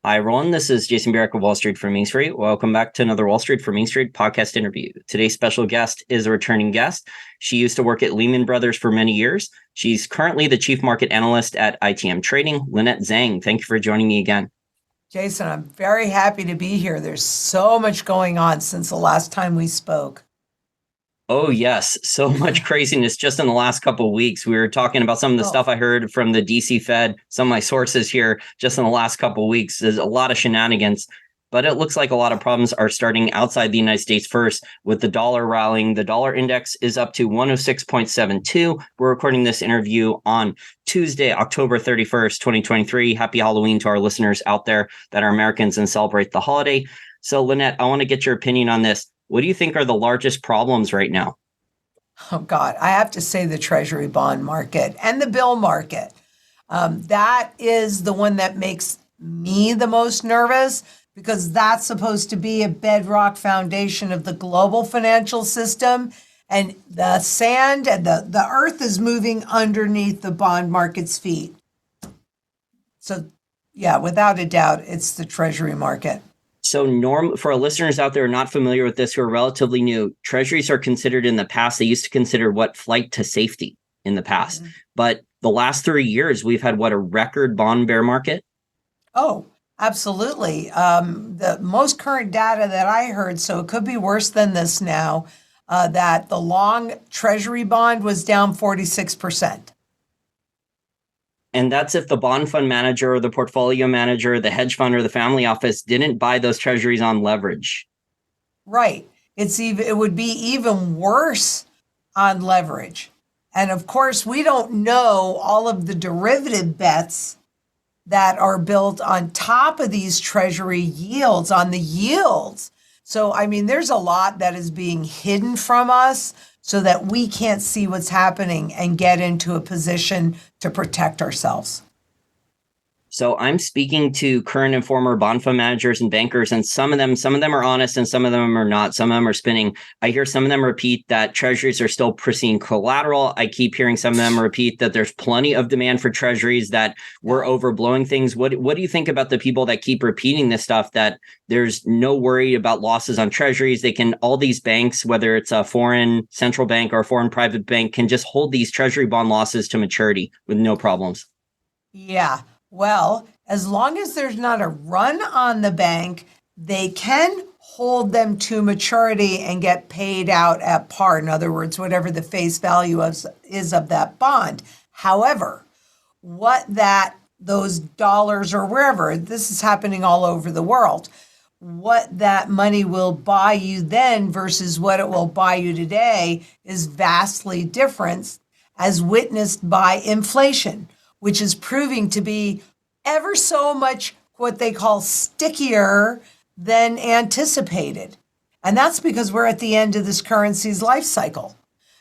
Hi, everyone. This is Jason Barrick of Wall Street for Main Street. Welcome back to another Wall Street for Main Street podcast interview. Today's special guest is a returning guest. She used to work at Lehman Brothers for many years. She's currently the chief market analyst at ITM Trading. Lynette Zang, thank you for joining me again. Jason, I'm very happy to be here. There's so much going on since the last time we spoke. Oh, yes. So much craziness just in the last couple of weeks. We were talking about some of the stuff I heard from the DC Fed, some of my sources here just in the last couple of weeks. There's a lot of shenanigans, but it looks like a lot of problems are starting outside the United States first with the dollar rallying. The dollar index is up to 106.72. We're recording this interview on Tuesday, October 31st, 2023. Happy Halloween to our listeners out there that are Americans and celebrate the holiday. So, Lynette, I want to get your opinion on this. What do you think are the largest problems right now? Oh, God, I have to say the Treasury bond market and the bill market. That is the one that makes me the most nervous because that's supposed to be a bedrock foundation of the global financial system. And the sand and the earth is moving underneath the bond market's feet. So, yeah, without a doubt, it's the Treasury market. So for our listeners out there not familiar with this, who are relatively new, treasuries are considered in the past. They used to consider flight to safety in the past. Mm-hmm. But the last 3 years, we've had a record bond bear market? Oh, absolutely. The most current data that I heard, so it could be worse than this now, that the long treasury bond was down 46%. And that's if the bond fund manager or the portfolio manager, the hedge fund or the family office didn't buy those treasuries on leverage. Right. It would be even worse on leverage. And of course, we don't know all of the derivative bets that are built on top of these treasury yields, on the yields. So, I mean, there's a lot that is being hidden from us so that we can't see what's happening and get into a position to protect ourselves. So I'm speaking to current and former bond fund managers and bankers, and some of them are honest and some of them are not. Some of them are spinning. I hear some of them repeat that treasuries are still pristine collateral. I keep hearing some of them repeat that there's plenty of demand for treasuries, that we're overblowing things. What do you think about the people that keep repeating this stuff, that there's no worry about losses on treasuries? All these banks, whether it's a foreign central bank or a foreign private bank, can just hold these treasury bond losses to maturity with no problems. Yeah. Well, as long as there's not a run on the bank, they can hold them to maturity and get paid out at par. In other words, whatever the face value is of that bond. However, those dollars or wherever, this is happening all over the world, what that money will buy you then versus what it will buy you today is vastly different, as witnessed by inflation, which is proving to be ever so much what they call stickier than anticipated. And that's because we're at the end of this currency's life cycle.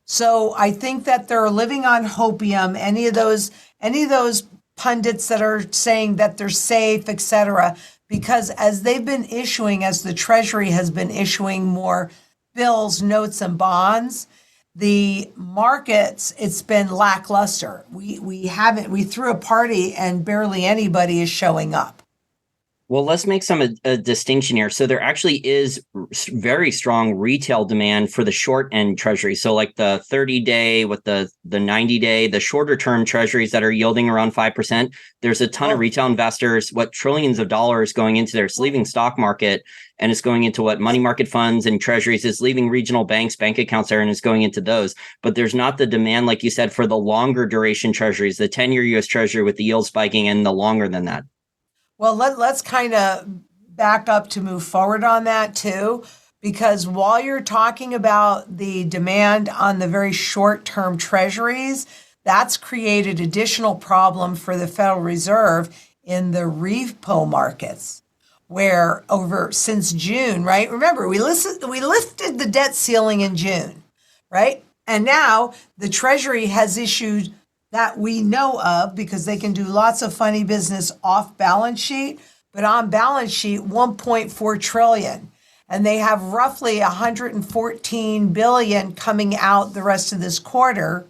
So I think that they're living on hopium, any of those pundits that are saying that they're safe, et cetera, because as the Treasury has been issuing more bills, notes, and bonds, the markets, it's been lackluster. We threw a party and barely anybody is showing up. Well, let's make a distinction here. So there actually is very strong retail demand for the short end treasury. So like the 30-day with the 90-day, the shorter term treasuries that are yielding around 5%. There's a ton of retail investors, trillions of dollars going into there. It's leaving stock market and it's going into money market funds and treasuries. It's leaving regional banks, bank accounts there, and it's going into those. But there's not the demand, like you said, for the longer duration treasuries, the 10-year US Treasury with the yield spiking and the longer than that. Well, let's kind of back up to move forward on that too, because while you're talking about the demand on the very short-term treasuries, that's created additional problem for the Federal Reserve in the repo markets, where since June, right? Remember, we lifted the debt ceiling in June, right? And now the Treasury has issued, that we know of, because they can do lots of funny business off balance sheet, but on balance sheet, 1.4 trillion. And they have roughly 114 billion coming out the rest of this quarter.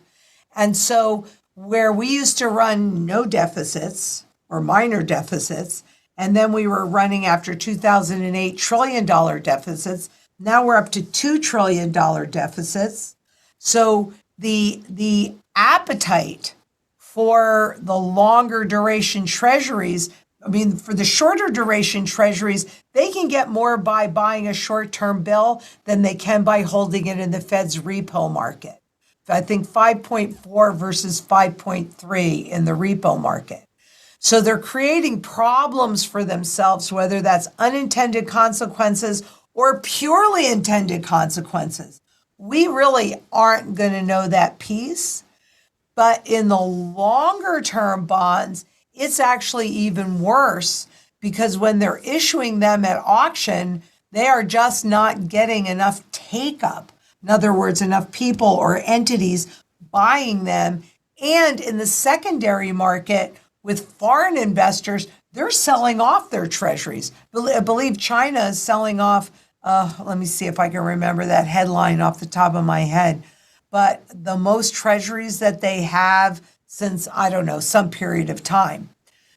And so where we used to run no deficits or minor deficits, And then we were running after 2008 trillion-dollar deficits. Now we're up to $2 trillion deficits. So the appetite for the longer duration treasuries, I mean, for the shorter duration treasuries, they can get more by buying a short-term bill than they can by holding it in the Fed's repo market. I think 5.4 versus 5.3 in the repo market. So they're creating problems for themselves, whether that's unintended consequences or purely intended consequences. We really aren't going to know that piece. But in the longer term bonds, it's actually even worse because when they're issuing them at auction, they are just not getting enough take up. In other words, enough people or entities buying them. And in the secondary market with foreign investors, they're selling off their treasuries. I believe China is selling off, let me see if I can remember that headline off the top of my head, but the most treasuries that they have since, I don't know, some period of time.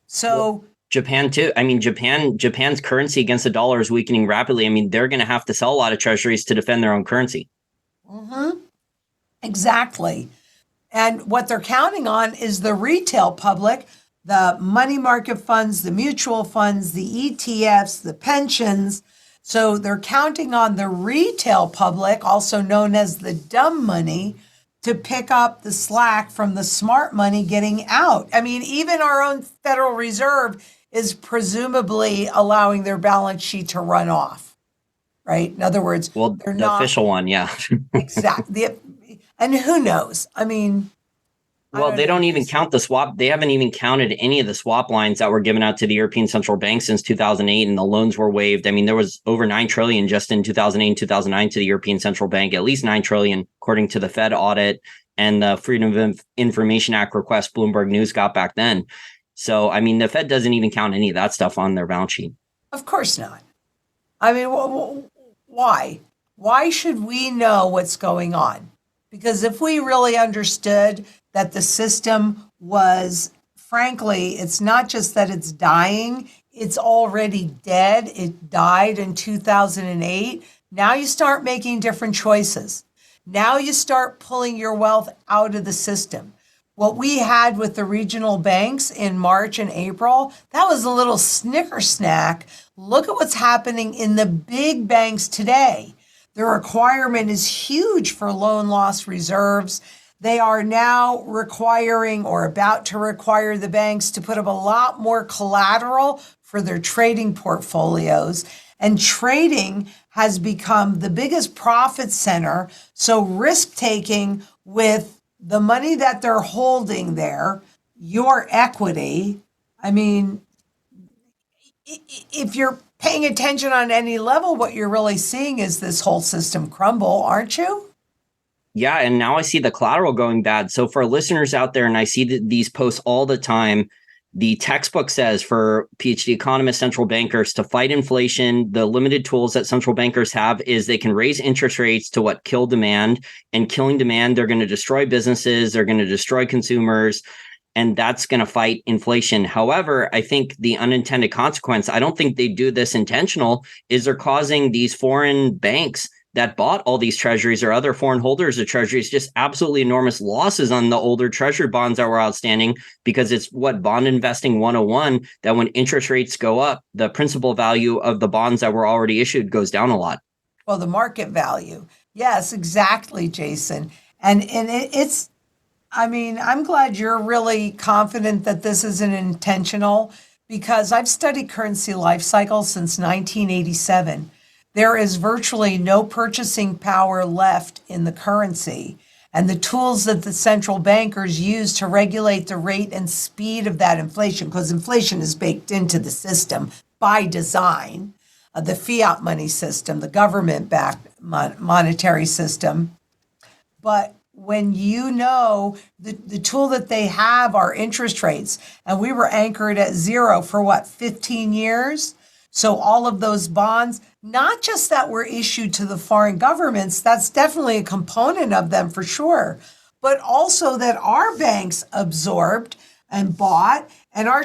So Japan too. I mean, Japan's currency against the dollar is weakening rapidly. I mean, they're going to have to sell a lot of treasuries to defend their own currency. Mm-hmm. Exactly. And what they're counting on is the retail public, the money market funds, the mutual funds, the ETFs, the pensions. So they're counting on the retail public, also known as the dumb money, to pick up the slack from the smart money getting out. I mean, even our own Federal Reserve is presumably allowing their balance sheet to run off, right? In other words, they're not the official one, yeah. Exactly. And who knows? I mean, they don't even count the swap. They haven't even counted any of the swap lines that were given out to the European Central Bank since 2008, and the loans were waived. I mean, there was over 9 trillion just in 2008 and 2009 to the European Central Bank, at least 9 trillion, according to the Fed audit and the Freedom of Information Act request Bloomberg News got back then. So, I mean, the Fed doesn't even count any of that stuff on their balance sheet. Of course not. I mean, why? Why should we know what's going on? Because if we really understood that the system was, frankly, it's not just that it's dying, it's already dead. It died in 2008. Now you start making different choices. Now you start pulling your wealth out of the system. What we had with the regional banks in March and April, that was a little snicker snack. Look at what's happening in the big banks today. The requirement is huge for loan loss reserves. They are now requiring or about to require the banks to put up a lot more collateral for their trading portfolios. And trading has become the biggest profit center. So risk taking with the money that they're holding there, your equity, I mean, if you're paying attention on any level, what you're really seeing is this whole system crumble, aren't you? Yeah, and now I see the collateral going bad. So for listeners out there, and I see these posts all the time, the textbook says for PhD economists, central bankers, to fight inflation, the limited tools that central bankers have is they can raise interest rates to kill demand. And killing demand, they're going to destroy businesses, they're going to destroy consumers, and that's going to fight inflation. However, I think the unintended consequence, I don't think they do this intentional, is they're causing these foreign banks that bought all these treasuries or other foreign holders of treasuries just absolutely enormous losses on the older treasury bonds that were outstanding, because it's bond investing 101, that when interest rates go up, the principal value of the bonds that were already issued goes down a lot. Well, the market value. Yes, exactly, Jason. And it's, I mean, I'm glad you're really confident that this isn't intentional, because I've studied currency life cycles since 1987. There is virtually no purchasing power left in the currency. And the tools that the central bankers use to regulate the rate and speed of that inflation, because inflation is baked into the system by design, the fiat money system, the government-backed monetary system. But when you know the tool that they have are interest rates, and we were anchored at zero for 15 years? So all of those bonds, not just that were issued to the foreign governments, that's definitely a component of them for sure, but also that our banks absorbed. and bought, and our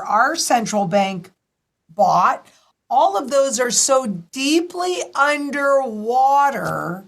our central bank bought. All of those are so deeply underwater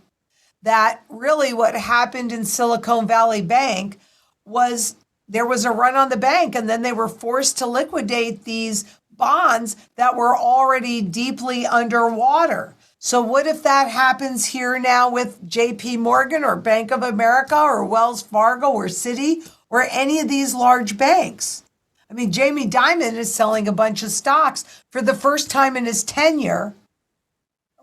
that really what happened in Silicon Valley Bank was there was a run on the bank, and then they were forced to liquidate these bonds that were already deeply underwater. So what if that happens here now with JP Morgan or Bank of America or Wells Fargo or Citi or any of these large banks? I mean, Jamie Dimon is selling a bunch of stocks for the first time in his tenure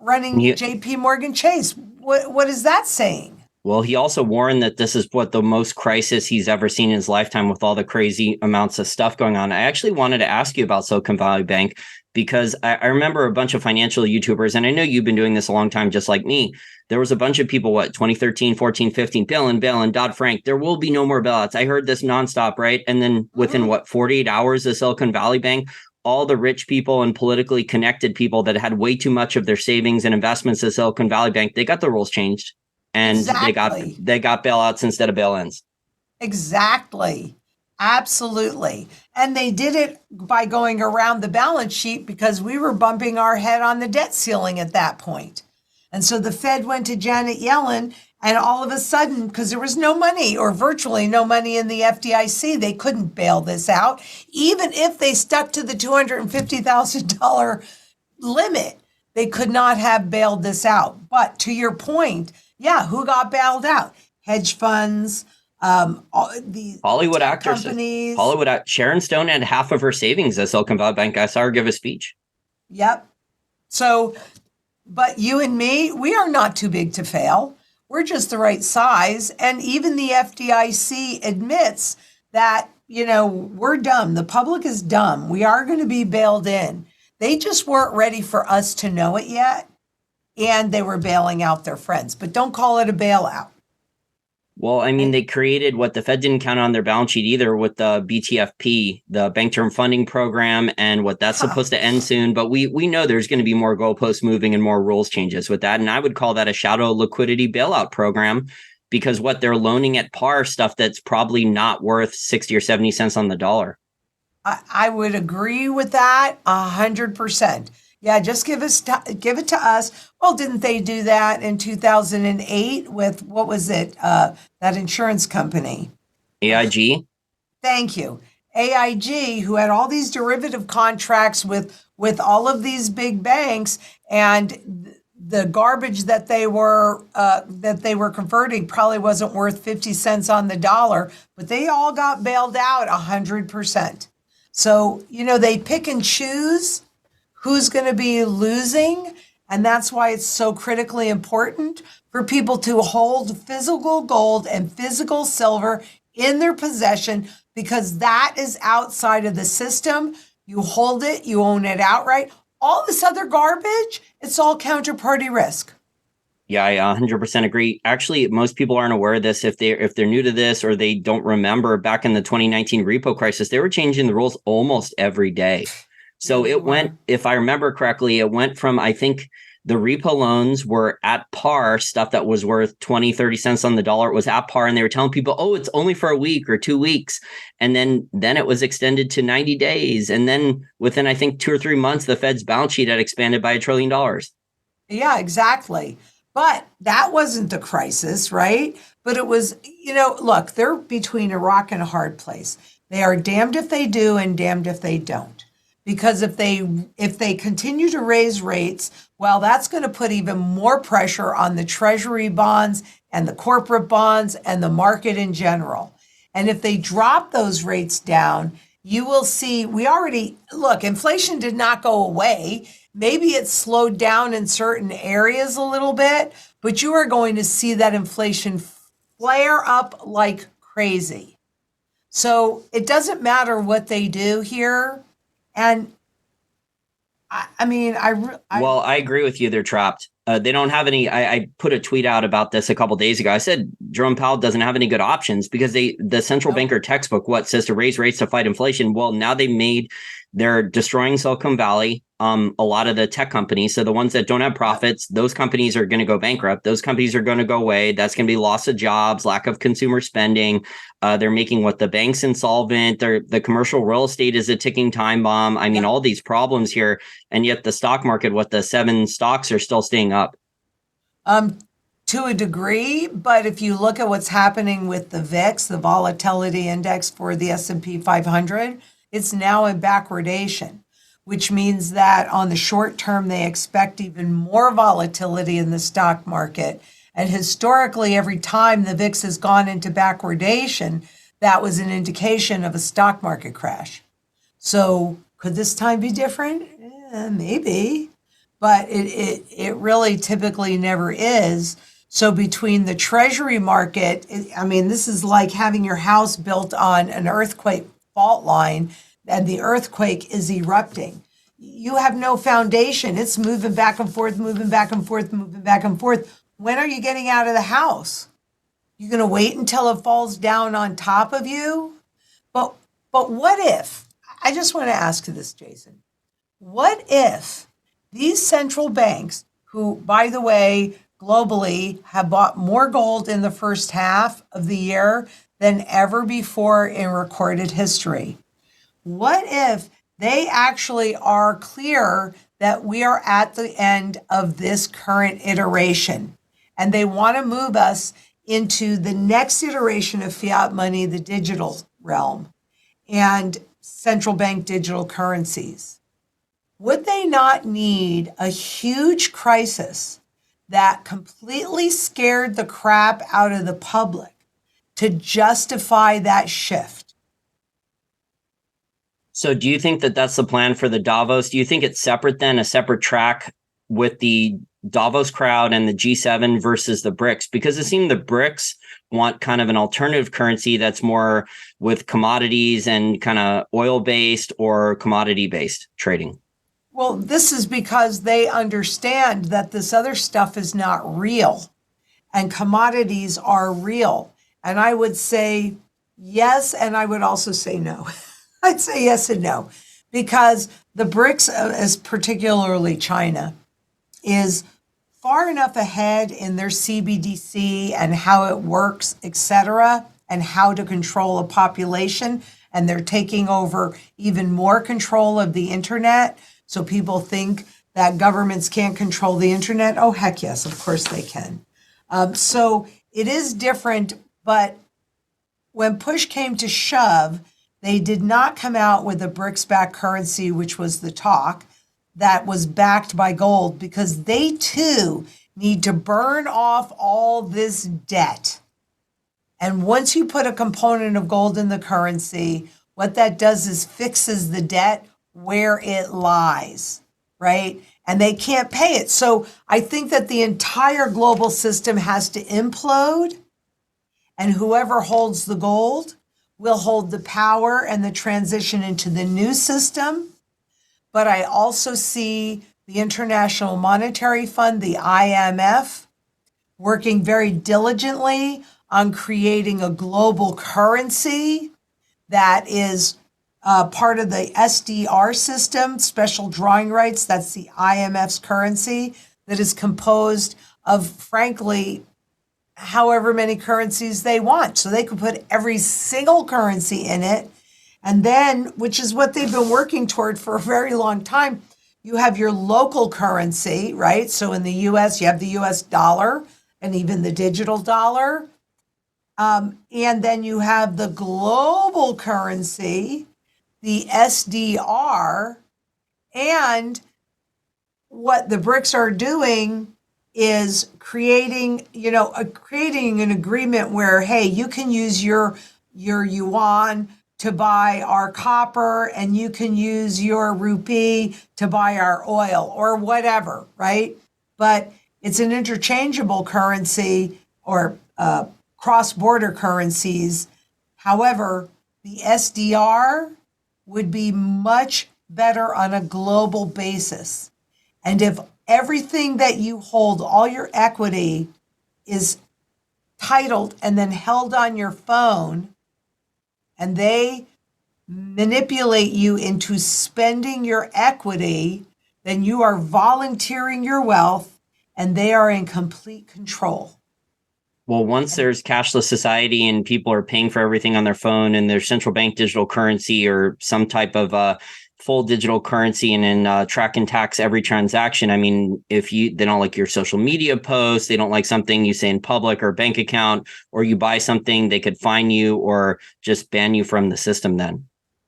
running JP Morgan Chase. What is that saying? Well, he also warned that this is what the most crisis he's ever seen in his lifetime with all the crazy amounts of stuff going on. I actually wanted to ask you about Silicon Valley Bank because I remember a bunch of financial YouTubers, and I know you've been doing this a long time, just like me. There was a bunch of people, 2013, 14, 15, bail-in, Dodd-Frank. There will be no more bailouts. I heard this nonstop, right? And then within 48 hours of Silicon Valley Bank, all the rich people and politically connected people that had way too much of their savings and investments at Silicon Valley Bank, they got the rules changed. And exactly. they got bailouts instead of bail-ins. Exactly. Absolutely. And they did it by going around the balance sheet because we were bumping our head on the debt ceiling at that point. And so the Fed went to Janet Yellen, and all of a sudden, because there was no money or virtually no money in the FDIC, they couldn't bail this out, even if they stuck to the $250,000 limit. They could not have bailed this out. But to your point, yeah, who got bailed out? Hedge funds, the Hollywood actors, companies. Sharon Stone had half of her savings at Silicon Valley Bank. I saw her give a speech. Yep. So, but you and me, we are not too big to fail. We're just the right size. And even the FDIC admits that, we're dumb. The public is dumb. We are going to be bailed in. They just weren't ready for us to know it yet. And they were bailing out their friends, but don't call it a bailout. Well, I mean, they created what the Fed didn't count on their balance sheet either with the BTFP, the Bank Term Funding Program, and what that's supposed to end soon. But we know there's going to be more goalposts moving and more rules changes with that. And I would call that a shadow liquidity bailout program because what they're loaning at par stuff that's probably not worth 60 or 70 cents on the dollar. I would agree with that 100%. Yeah, just give it to us. Well, didn't they do that in 2008 with, what was it, that insurance company? AIG? Thank you. AIG, who had all these derivative contracts with all of these big banks, and the garbage that they were converting probably wasn't worth 50 cents on the dollar, but they all got bailed out 100%. So, they pick and choose who's going to be losing. And that's why it's so critically important for people to hold physical gold and physical silver in their possession, because that is outside of the system. You hold it, you own it outright. All this other garbage, it's all counterparty risk. Yeah, I 100% agree. Actually, most people aren't aware of this if they're new to this or they don't remember back in the 2019 repo crisis, they were changing the rules almost every day. So it went, if I remember correctly, it went from, I think the repo loans were at par, stuff that was worth 20, 30 cents on the dollar. It was at par. And they were telling people, oh, it's only for a week or 2 weeks. And then it was extended to 90 days. And then within, I think, 2 or 3 months, the Fed's balance sheet had expanded by $1 trillion. Yeah, exactly. But that wasn't the crisis, right? But it was, look, they're between a rock and a hard place. They are damned if they do and damned if they don't. Because if they continue to raise rates, well, that's going to put even more pressure on the Treasury bonds and the corporate bonds and the market in general. And if they drop those rates down, you will see, inflation did not go away. Maybe it slowed down in certain areas a little bit, but you are going to see that inflation flare up like crazy. So it doesn't matter what they do here. And I agree with you. They're trapped. They don't have any. I put a tweet out about this a couple of days ago. I said Jerome Powell doesn't have any good options because the central banker textbook, says to raise rates to fight inflation. Well, now they made They're destroying Silicon Valley. A lot of the tech companies, so the ones that don't have profits, those companies are going to go bankrupt. Those companies are going to go away. That's going to be loss of jobs, lack of consumer spending. They're making the banks insolvent. The commercial real estate is a ticking time bomb. I mean, all these problems here, and yet the stock market, the 7 stocks are still staying up. To a degree, but if you look at what's happening with the VIX, the volatility index for the S&P 500, it's now in backwardation, which means that on the short term, they expect even more volatility in the stock market. And historically, every time the VIX has gone into backwardation, that was an indication of a stock market crash. So could this time be different? Maybe, but it really typically never is. So between the Treasury market, this is like having your house built on an earthquake fault line and the earthquake is erupting. You have no foundation. It's moving back and forth, moving back and forth, moving back and forth. When are you getting out of the house? You're going to wait until it falls down on top of you? But what if, I just want to ask you this, Jason, what if these central banks, who, by the way, globally have bought more gold in the first half of the year than ever before in recorded history, what if they actually are clear that we are at the end of this current iteration and they want to move us into the next iteration of fiat money, the digital realm, and central bank digital currencies? Would they not need a huge crisis that completely scared the crap out of the public to justify that shift? So do you think that that's the plan for the Davos? Do you think it's separate then, a separate track with the Davos crowd and the G7 versus the BRICS? Because it seemed the BRICS want kind of an alternative currency that's more with commodities and kind of oil-based or commodity-based trading. Well, this is because they understand that this other stuff is not real and commodities are real. And I would say yes, and I would also say no. I'd say yes and no, because the BRICS, as particularly China, is far enough ahead in their CBDC and how it works, et cetera, and how to control a population. And they're taking over even more control of the internet. So people think that governments can't control the internet. Oh, heck yes, of course they can. So it is different, but when push came to shove, they did not come out with a BRICS-backed currency, which was the talk, that was backed by gold, because they too need to burn off all this debt. And once you put a component of gold in the currency, what that does is fixes the debt where it lies, right? And they can't pay it. So I think that the entire global system has to implode, and whoever holds the gold will hold the power and the transition into the new system. But I also see the International Monetary Fund, the IMF, working very diligently on creating a global currency that is part of the SDR system, special drawing rights. That's the IMF's currency that is composed of, frankly, however many currencies they want. So they could put every single currency in it. And then, which is what they've been working toward for a very long time, you have your local currency, right? So in the US, you have the US dollar and even the digital dollar. And then you have the global currency, the SDR. And what the BRICS are doing is creating an agreement where, hey, you can use your yuan to buy our copper, and you can use your rupee to buy our oil or whatever, right? But it's an interchangeable currency or cross-border currencies. However, the SDR would be much better on a global basis. And if everything that you hold, all your equity, is titled and then held on your phone, and they manipulate you into spending your equity, then you are volunteering your wealth and they are in complete control. Well, once there's cashless society and people are paying for everything on their phone and there's central bank digital currency or some type of full digital currency and then track and tax every transaction. I mean, if they don't like your social media posts, they don't like something you say in public or bank account, or you buy something, they could fine you or just ban you from the system then.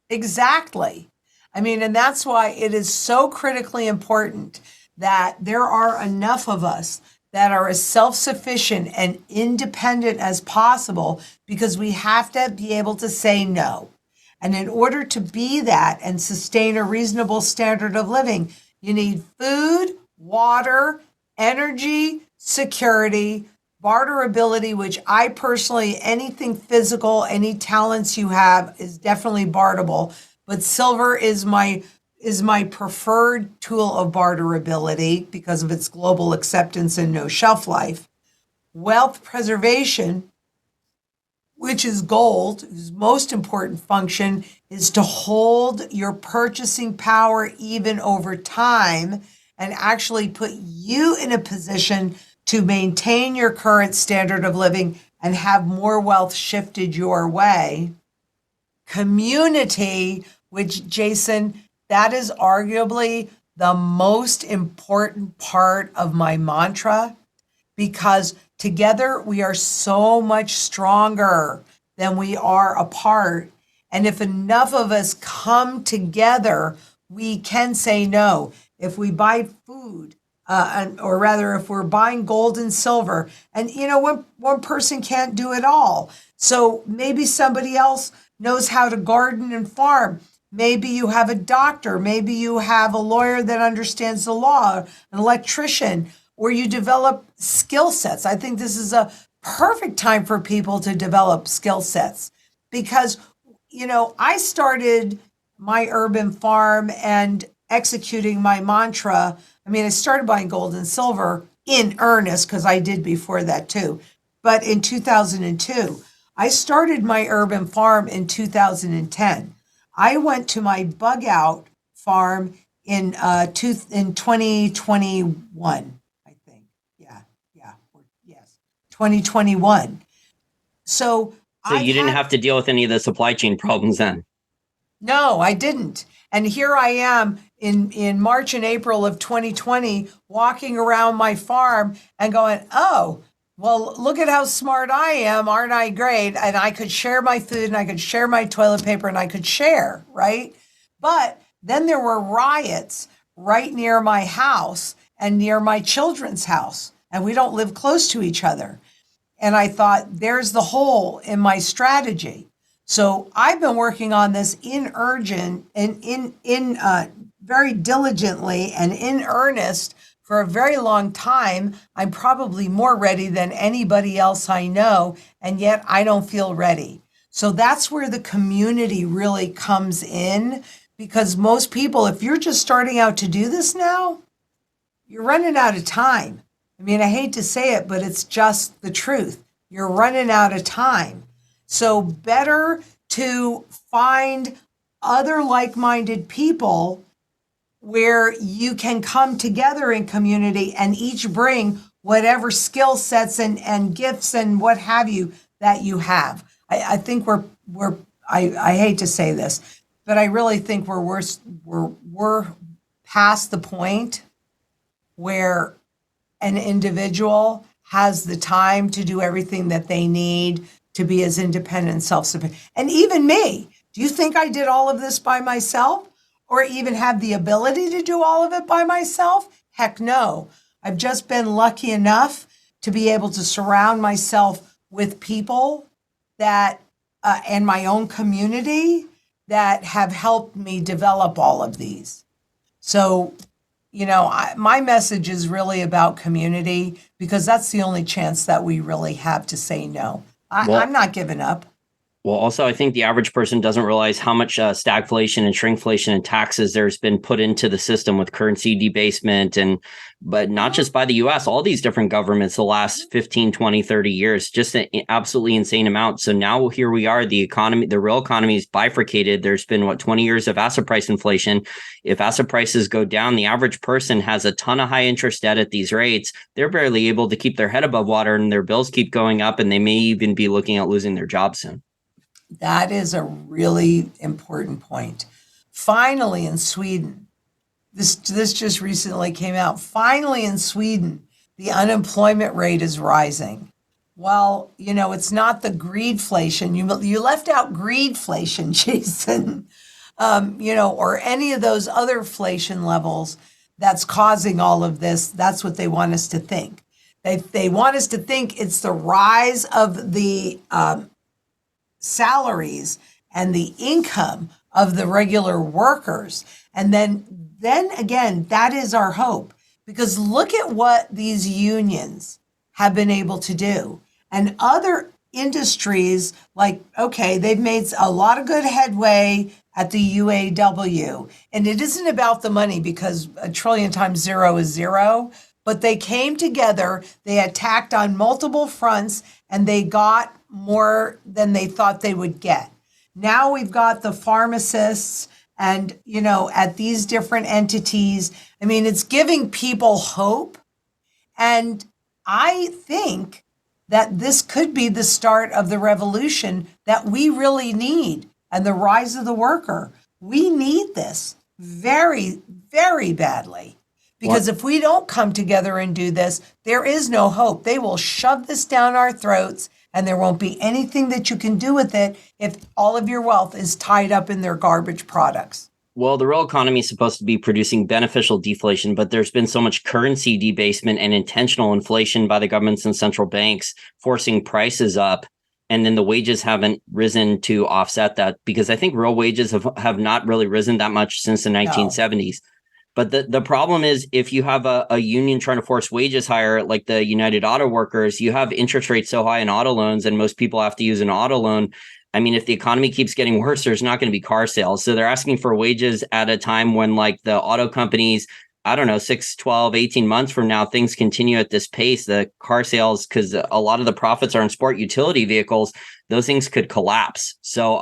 Exactly. I mean, and that's why it is so critically important that there are enough of us that are as self-sufficient and independent as possible, because we have to be able to say no. And in order to be that and sustain a reasonable standard of living, you need food, water, energy, security, barterability, which I personally, anything physical, any talents you have is definitely barterable. But silver is my preferred tool of barterability because of its global acceptance and no shelf life. Wealth preservation, which is gold, whose most important function is to hold your purchasing power even over time and actually put you in a position to maintain your current standard of living and have more wealth shifted your way. Community, which, Jason, that is arguably the most important part of my mantra, because together we are so much stronger than we are apart. And if enough of us come together, we can say no. If we buy food, or rather, if we're buying gold and silver, and one person can't do it all. So maybe somebody else knows how to garden and farm. Maybe you have a doctor. Maybe you have a lawyer that understands the law, an electrician, or you develop skill sets. I think this is a perfect time for people to develop skill sets because, I started my urban farm and executing my mantra. I mean, I started buying gold and silver in earnest because I did before that too. But in 2002, I started my urban farm in 2010. I went to my bug out farm in 2021, I think. Yes, 2021. So you didn't have to deal with any of the supply chain problems then? No, I didn't. And here I am in March and April of 2020, walking around my farm and going, oh, well, look at how smart I am. Aren't I great? And I could share my food and I could share my toilet paper and I could share, right? But then there were riots right near my house and near my children's house. And we don't live close to each other. And I thought, there's the hole in my strategy. So I've been working on this very diligently and in earnest for a very long time. I'm probably more ready than anybody else I know, and yet I don't feel ready. So that's where the community really comes in, because most people, if you're just starting out to do this now, you're running out of time. I mean, I hate to say it, but it's just the truth. You're running out of time. So better to find other like-minded people where you can come together in community and each bring whatever skill sets and gifts and what have you that you have. I think I hate to say this, but I really think we're past the point where an individual has the time to do everything that they need to be as independent and self-sufficient. And even me, do you think I did all of this by myself or even have the ability to do all of it by myself? Heck no. I've just been lucky enough to be able to surround myself with people that, and my own community that have helped me develop all of these. So, my message is really about community because that's the only chance that we really have to say no. I'm not giving up. Well, also, I think the average person doesn't realize how much stagflation and shrinkflation and taxes there's been put into the system with currency debasement. But not just by the US, all these different governments the last 15, 20, 30 years, just an absolutely insane amount. So now here we are, the economy, the real economy is bifurcated. There's been 20 years of asset price inflation. If asset prices go down, the average person has a ton of high interest debt at these rates. They're barely able to keep their head above water and their bills keep going up, and they may even be looking at losing their job soon. That is a really important point. Finally, in Sweden, this just recently came out. Finally, in Sweden, the unemployment rate is rising. Well, it's not the greedflation. You left out greedflation, Jason, or any of those other inflation levels that's causing all of this. That's what they want us to think. They want us to think it's the rise of the salaries and the income of the regular workers. And then again, that is our hope, because look at what these unions have been able to do. And other industries, they've made a lot of good headway at the UAW. And it isn't about the money, because a trillion times zero is zero, but they came together, they attacked on multiple fronts, and they got more than they thought they would get. Now we've got the pharmacists and, at these different entities. I mean, it's giving people hope. And I think that this could be the start of the revolution that we really need, and the rise of the worker. We need this very, very badly. Because if we don't come together and do this, there is no hope. They will shove this down our throats, and there won't be anything that you can do with it if all of your wealth is tied up in their garbage products. Well, the real economy is supposed to be producing beneficial deflation, but there's been so much currency debasement and intentional inflation by the governments and central banks, forcing prices up. And then the wages haven't risen to offset that, because I think real wages have not really risen that much since the 1970s. No. But the problem is, if you have a union trying to force wages higher, like the United Auto Workers, you have interest rates so high in auto loans, and most people have to use an auto loan. I mean, if the economy keeps getting worse, there's not going to be car sales. So they're asking for wages at a time when, the auto companies, I don't know, 6, 12, 18 months from now, things continue at this pace. The car sales, because a lot of the profits are in sport utility vehicles, those things could collapse. So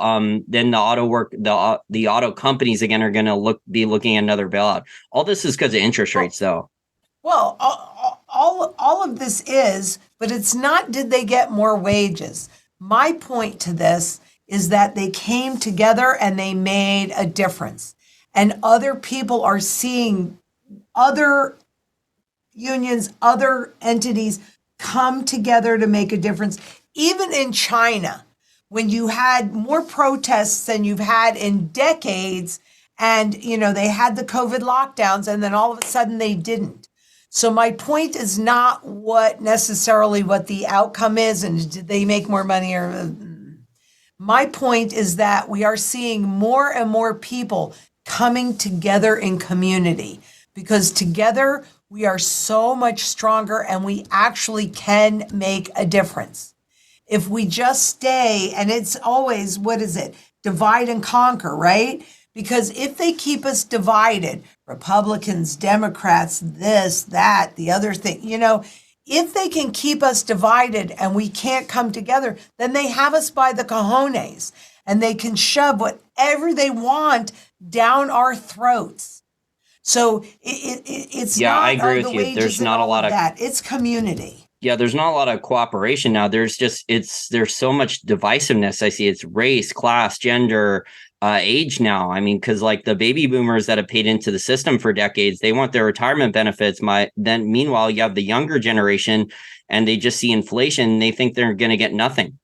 then the auto companies again are going to be looking at another bailout. All this is because of interest rates, though. Well, all of this is, but it's not, did they get more wages? My point to this is that they came together and they made a difference. And other people are seeing other unions, other entities come together to make a difference. Even in China, when you had more protests than you've had in decades, and, they had the COVID lockdowns, and then all of a sudden they didn't. So my point is not necessarily what the outcome is, and did they make more money, or my point is that we are seeing more and more people coming together in community, because together we are so much stronger and we actually can make a difference. If we just stay, and it's always, divide and conquer, right? Because if they keep us divided, Republicans, Democrats, this, that, the other thing, if they can keep us divided and we can't come together, then they have us by the cojones, and they can shove whatever they want down our throats. So it's not, I agree with you. There's not a lot of that. It's community. Yeah, there's not a lot of cooperation now. There's so much divisiveness. I see it's race, class, gender, age now. I mean, because the baby boomers that have paid into the system for decades, they want their retirement benefits. Meanwhile, you have the younger generation, and they just see inflation. And they think they're going to get nothing.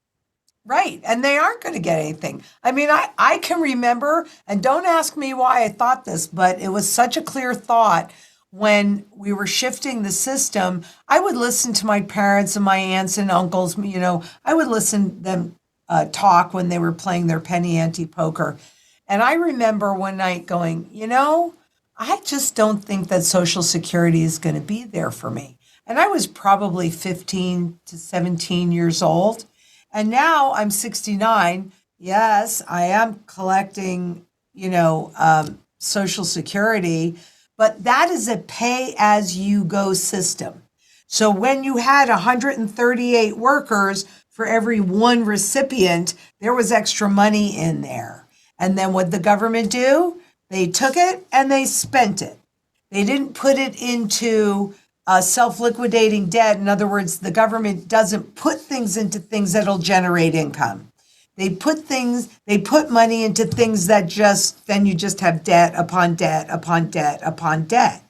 Right. And they aren't going to get anything. I mean, I can remember, and don't ask me why I thought this, but it was such a clear thought when we were shifting the system. I would listen to my parents and my aunts and uncles, I would listen to them talk when they were playing their penny ante poker. And I remember one night going, I just don't think that Social Security is going to be there for me. And I was probably 15 to 17 years old. And now I'm 69. Yes, I am collecting, Social Security, but that is a pay as you go system. So when you had 138 workers for every one recipient, there was extra money in there. And then what the government do? They took it and they spent it. They didn't put it into self-liquidating debt. In other words, the government doesn't put things into things that'll generate income. They put money into things that then you just have debt upon debt upon debt upon debt.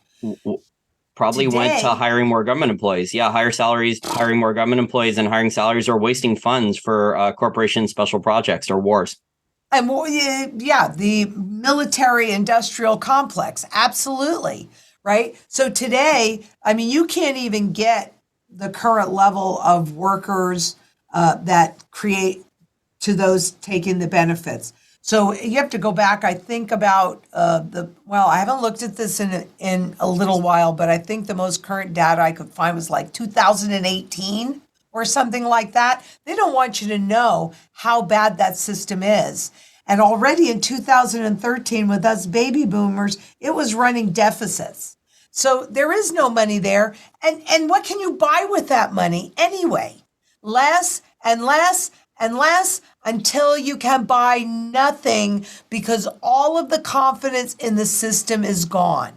Probably went to Today, hiring more government employees. Yeah, higher salaries, hiring more government employees, and hiring salaries, or wasting funds for corporation special projects or wars. and yeah, the military industrial complex, absolutely, right? So today, I mean, you can't even get the current level of workers that create to those taking the benefits. So you have to go back. I think about I haven't looked at this in a little while, but I think the most current data I could find was like 2018 or something like that. They don't want you to know how bad that system is. And already in 2013, with us baby boomers, it was running deficits. So there is no money there. And what can you buy with that money anyway? Less and less and less until you can buy nothing because all of the confidence in the system is gone.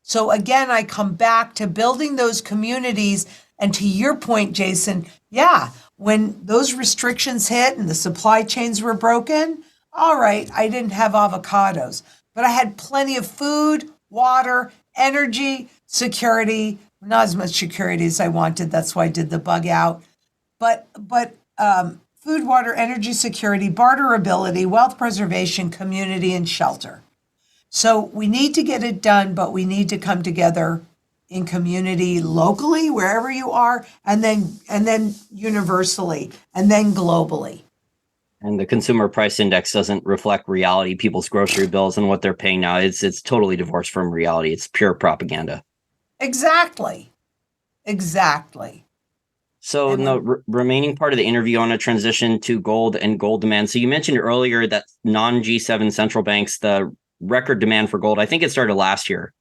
So again, I come back to building those communities. And to your point, Jason, yeah, when those restrictions hit and the supply chains were broken, all right, I didn't have avocados, but I had plenty of food, water, energy, security, not as much security as I wanted. That's why I did the bug out. But food, water, energy security, barterability, wealth preservation, community, and shelter. So we need to get it done, but we need to come together in community locally, wherever you are, and then universally, and then globally. And the consumer price index doesn't reflect reality, people's grocery bills and what they're paying now. It's totally divorced from reality. It's pure propaganda. Exactly. Exactly. So in the remaining part of the interview, I want to transition to gold and gold demand. So you mentioned earlier that non-G7 central banks, the record demand for gold, I think it started last year,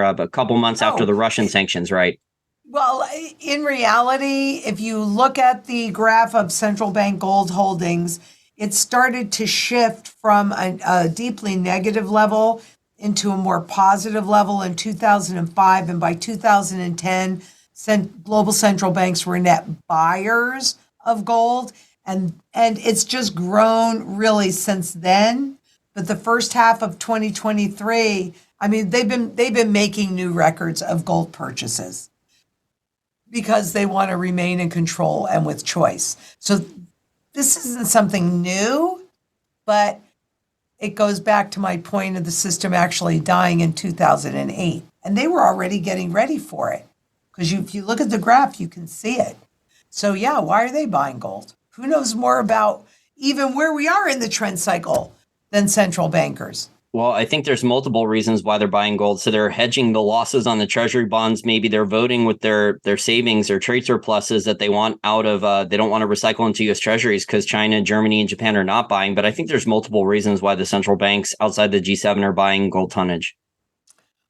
a couple months after the Russian sanctions, right? Well, in reality, if you look at the graph of central bank gold holdings, it started to shift from a deeply negative level into a more positive level in 2005. And by 2010, global central banks were net buyers of gold. And it's just grown really since then. But the first half of 2023, I mean, they've been making new records of gold purchases because they want to remain in control and with choice. So this isn't something new, but it goes back to my point of the system actually dying in 2008. And they were already getting ready for it. Because if you look at the graph, you can see it. So yeah, why are they buying gold? Who knows more about even where we are in the trend cycle than central bankers? Well, I think there's multiple reasons why they're buying gold. So they're hedging the losses on the treasury bonds. Maybe they're voting with their savings or trade surpluses that they want out of, they don't want to recycle into US Treasuries because China, Germany, and Japan are not buying. But I think there's multiple reasons why the central banks outside the G7 are buying gold tonnage.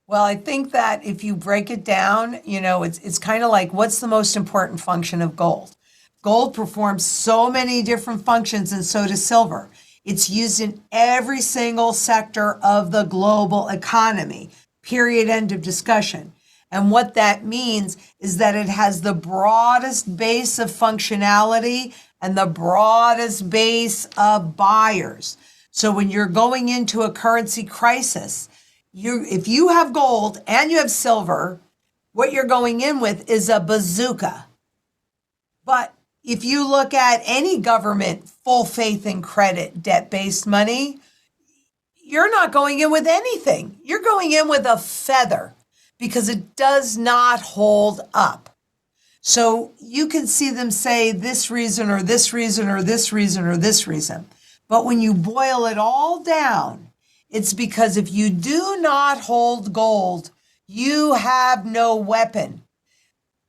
Well, I think that if you break it down, it's kind of like what's the most important function of gold? Gold performs so many different functions, and so does silver. It's used in every single sector of the global economy, period, end of discussion. And what that means is that it has the broadest base of functionality and the broadest base of buyers. So when you're going into a currency crisis, if you have gold and you have silver, what you're going in with is a bazooka. But if you look at any government full faith and credit debt-based money, you're not going in with anything. You're going in with a feather because it does not hold up. So you can see them say this reason or this reason or this reason or this reason. But when you boil it all down, it's because if you do not hold gold, you have no weapon.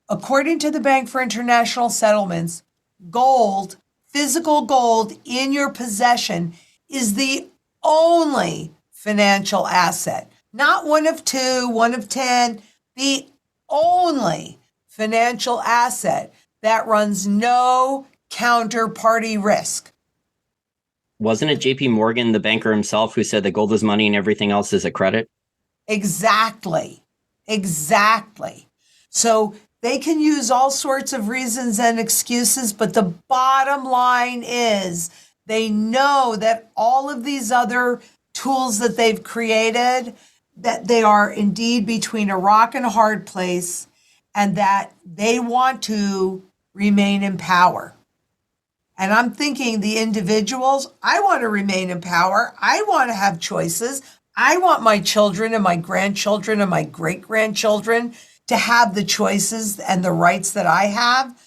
According to the Bank for International Settlements, gold physical gold in your possession is the only financial asset, not one of two, one of 10, the only financial asset that runs no counterparty risk. Wasn't it JP Morgan, the banker himself, who said that gold is money and everything else is a credit? Exactly. So they can use all sorts of reasons and excuses, but the bottom line is they know that all of these other tools that they've created, that they are indeed between a rock and a hard place, and that they want to remain in power. And I'm thinking the individuals, I want to remain in power. I want to have choices. I want my children and my grandchildren and my great-grandchildren to have the choices and the rights that I have.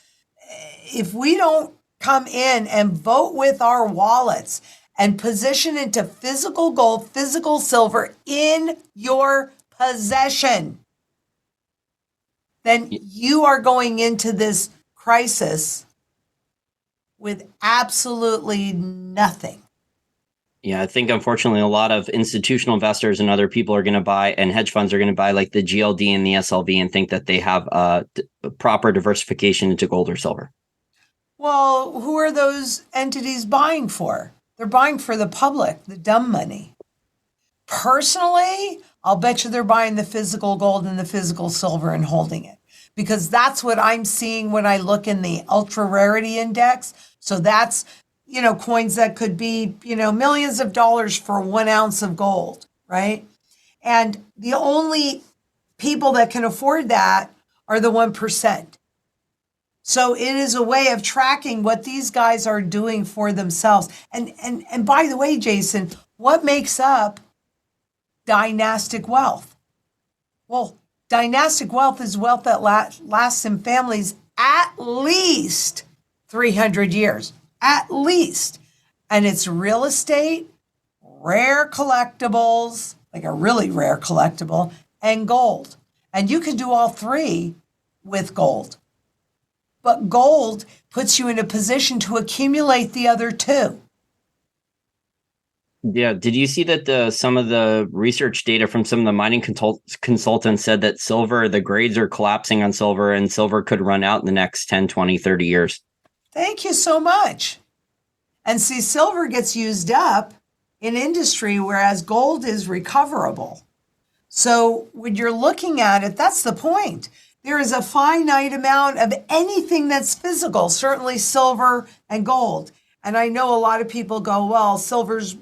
If we don't come in and vote with our wallets and position into physical gold, physical silver in your possession, then you are going into this crisis with absolutely nothing. Yeah, I think unfortunately a lot of institutional investors and other people are going to buy, and hedge funds are going to buy like the GLD and the SLV and think that they have proper diversification into gold or silver. Well, who are those entities buying for? They're buying for the public, the dumb money. Personally, I'll bet you they're buying the physical gold and the physical silver and holding it, because that's what I'm seeing when I look in the ultra rarity index. So that's, coins that could be, millions of dollars for 1 ounce of gold, right? And the only people that can afford that are the 1%. So it is a way of tracking what these guys are doing for themselves. And by the way, Jason, what makes up dynastic wealth? Well, dynastic wealth is wealth that lasts in families at least 300 years, at least. And it's real estate, rare collectibles, like a really rare collectible, and gold. And you can do all three with gold. But gold puts you in a position to accumulate the other two. Yeah. Did you see that some of the research data from some of the mining consultants said that silver, the grades are collapsing on silver, and silver could run out in the next 10, 20, 30 years? Thank you so much. And see, silver gets used up in industry, whereas gold is recoverable. So when you're looking at it, that's the point. There is a finite amount of anything that's physical, certainly silver and gold. And I know a lot of people go, well, silver's,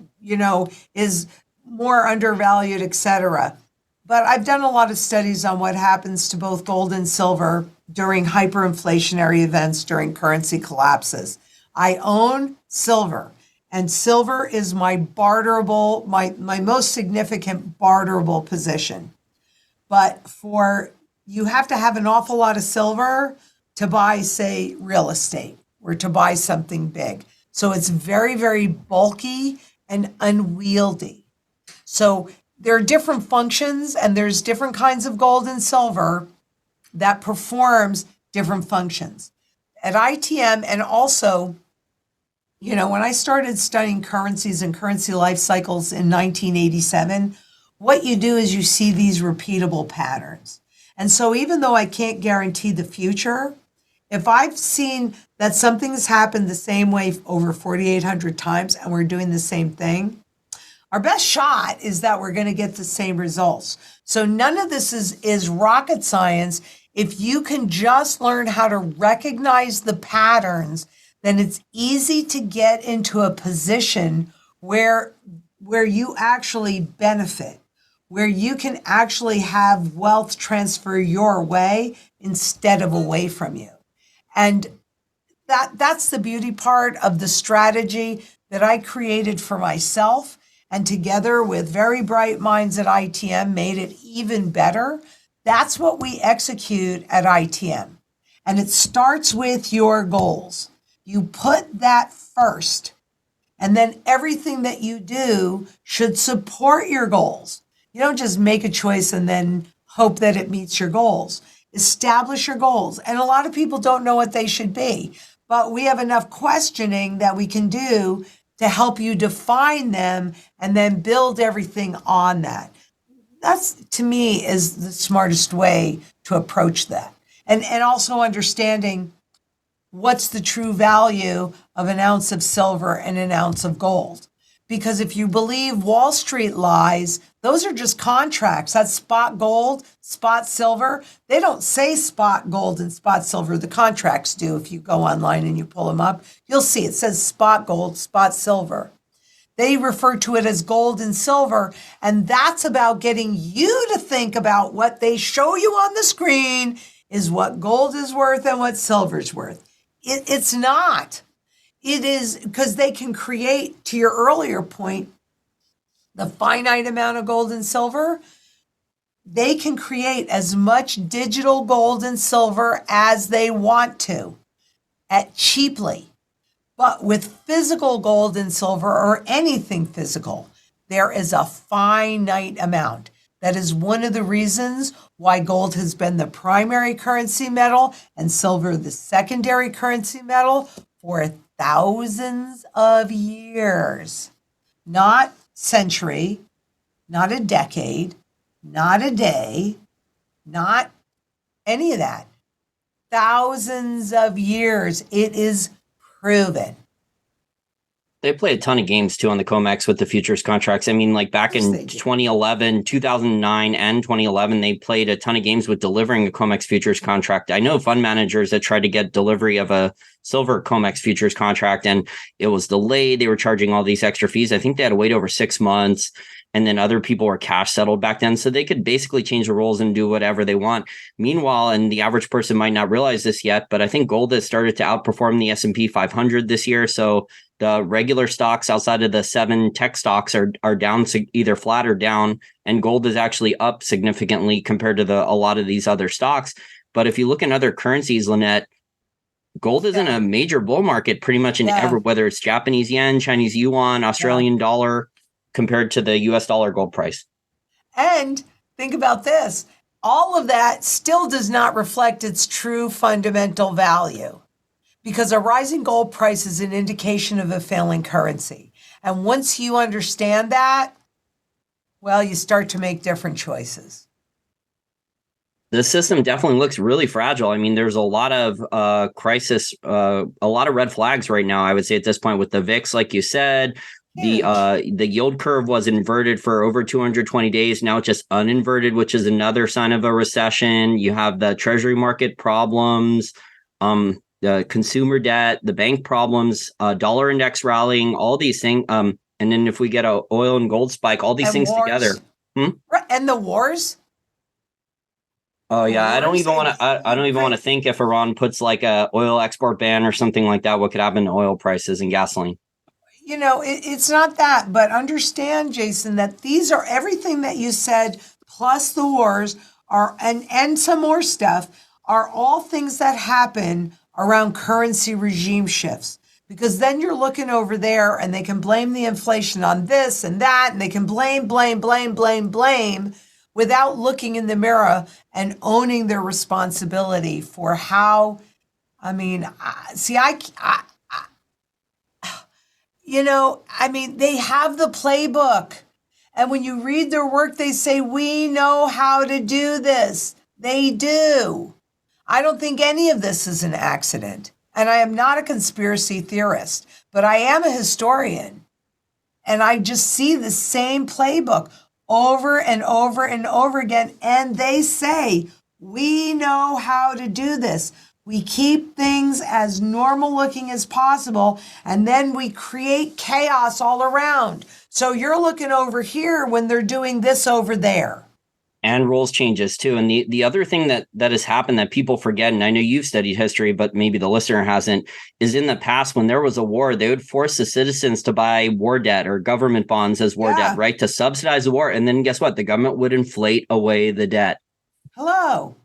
is more undervalued, et cetera. But I've done a lot of studies on what happens to both gold and silver during hyperinflationary events, during currency collapses. I own silver, and silver is my barterable, my most significant barterable position. But you have to have an awful lot of silver to buy, say, real estate or to buy something big. So it's very, very bulky and unwieldy. So there are different functions, and there's different kinds of gold and silver that performs different functions. At ITM, and also, when I started studying currencies and currency life cycles in 1987, what you do is you see these repeatable patterns. And so even though I can't guarantee the future, if I've seen that something's happened the same way over 4,800 times and we're doing the same thing, our best shot is that we're going to get the same results. So none of this is rocket science. If you can just learn how to recognize the patterns, then it's easy to get into a position where you actually benefit, where you can actually have wealth transfer your way instead of away from you. And that's the beauty part of the strategy that I created for myself, and together with very bright minds at ITM made it even better. That's what we execute at ITM. And it starts with your goals. You put that first, and then everything that you do should support your goals. You don't just make a choice and then hope that it meets your goals. Establish your goals. And a lot of people don't know what they should be. but we have enough questioning that we can do to help you define them and then build everything on that. That's, to me, is the smartest way to approach that. And also understanding what's the true value of an ounce of silver and an ounce of gold. Because if you believe Wall Street lies, those are just contracts. That's spot gold, spot silver. They don't say spot gold and spot silver. The contracts do. If you go online and you pull them up, you'll see it says spot gold, spot silver. They refer to it as gold and silver. And that's about getting you to think about what they show you on the screen is what gold is worth and what silver's worth. It's not. It is because they can create, to your earlier point, the finite amount of gold and silver. They can create as much digital gold and silver as they want to at cheaply. But with physical gold and silver or anything physical, there is a finite amount. That is one of the reasons why gold has been the primary currency metal and silver the secondary currency metal for thousands of years. Not century, not a decade, not a day, not any of that. Thousands of years. It is proven. They play a ton of games too on the COMEX with the futures contracts. I mean, like back in 2011, 2009 and 2011, they played a ton of games with delivering a COMEX futures contract. I know fund managers that tried to get delivery of a silver COMEX futures contract and it was delayed. They were charging all these extra fees. I think they had to wait over 6 months. And then other people were cash settled back then. So they could basically change the rules and do whatever they want. Meanwhile, and the average person might not realize this yet, but I think gold has started to outperform the S&P 500 this year. So the regular stocks outside of the 7 tech stocks are down, either flat or down. And gold is actually up significantly compared to a lot of these other stocks. But if you look in other currencies, Lynette, gold is in a major bull market pretty much in whether it's Japanese yen, Chinese yuan, Australian dollar, compared to the US dollar gold price. And think about this. All of that still does not reflect its true fundamental value because a rising gold price is an indication of a failing currency. And once you understand that, well, you start to make different choices. The system definitely looks really fragile. I mean, there's a lot of crisis, a lot of red flags right now, I would say at this point with the VIX, like you said. The yield curve was inverted for over 220 days. Now it's just uninverted, which is another sign of a recession. You have the treasury market problems, the consumer debt, the bank problems, dollar index rallying, all these things. And then if we get a oil and gold spike, all these things together. And the wars. Oh yeah, I don't even want to think if Iran puts like a oil export ban or something like that, what could happen to oil prices and gasoline. You know, it's not that, but understand, Jason, that these are everything that you said, plus the wars are, and some more stuff, are all things that happen around currency regime shifts. Because then you're looking over there and they can blame the inflation on this and that, and they can blame without looking in the mirror and owning their responsibility for how, they have the playbook. And when you read their work, they say, we know how to do this. They do. I don't think any of this is an accident. And I am not a conspiracy theorist, but I am a historian. And I just see the same playbook over and over and over again. And they say, we know how to do this. We keep things as normal looking as possible, and then we create chaos all around. So you're looking over here when they're doing this over there. And rules changes too. And the other thing that has happened that people forget, and I know you've studied history, but maybe the listener hasn't, is in the past when there was a war, they would force the citizens to buy war debt or government bonds as war debt, right? To subsidize the war. And then guess what? The government would inflate away the debt. Hello.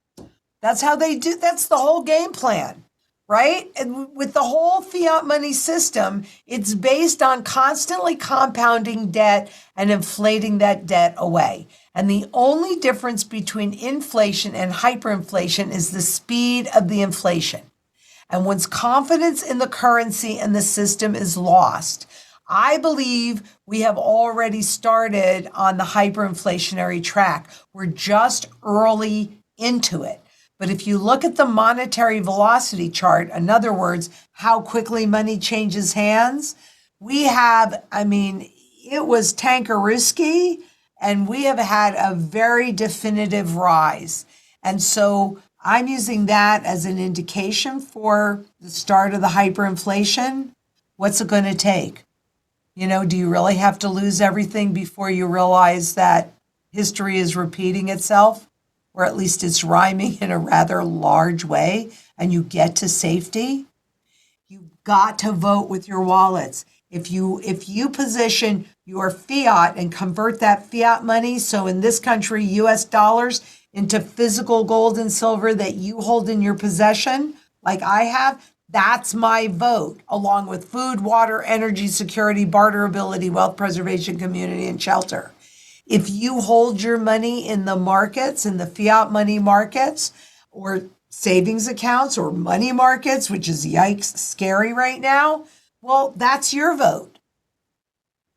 That's how they do. That's the whole game plan, right? And with the whole fiat money system, it's based on constantly compounding debt and inflating that debt away. And the only difference between inflation and hyperinflation is the speed of the inflation. And once confidence in the currency and the system is lost, I believe we have already started on the hyperinflationary track. We're just early into it. But if you look at the monetary velocity chart, in other words, how quickly money changes hands, we have, it was tankerooski, and we have had a very definitive rise. And so I'm using that as an indication for the start of the hyperinflation. What's it going to take? Do you really have to lose everything before you realize that history is repeating itself? Or at least it's rhyming in a rather large way, and you get to safety? You've got to vote with your wallets. If you position your fiat and convert that fiat money, so in this country, US dollars, into physical gold and silver that you hold in your possession, like I have, that's my vote, along with food, water, energy, security, barterability, wealth preservation, community, and shelter. If you hold your money in the markets, in the fiat money markets, or savings accounts, or money markets, which is yikes, scary right now, well, that's your vote.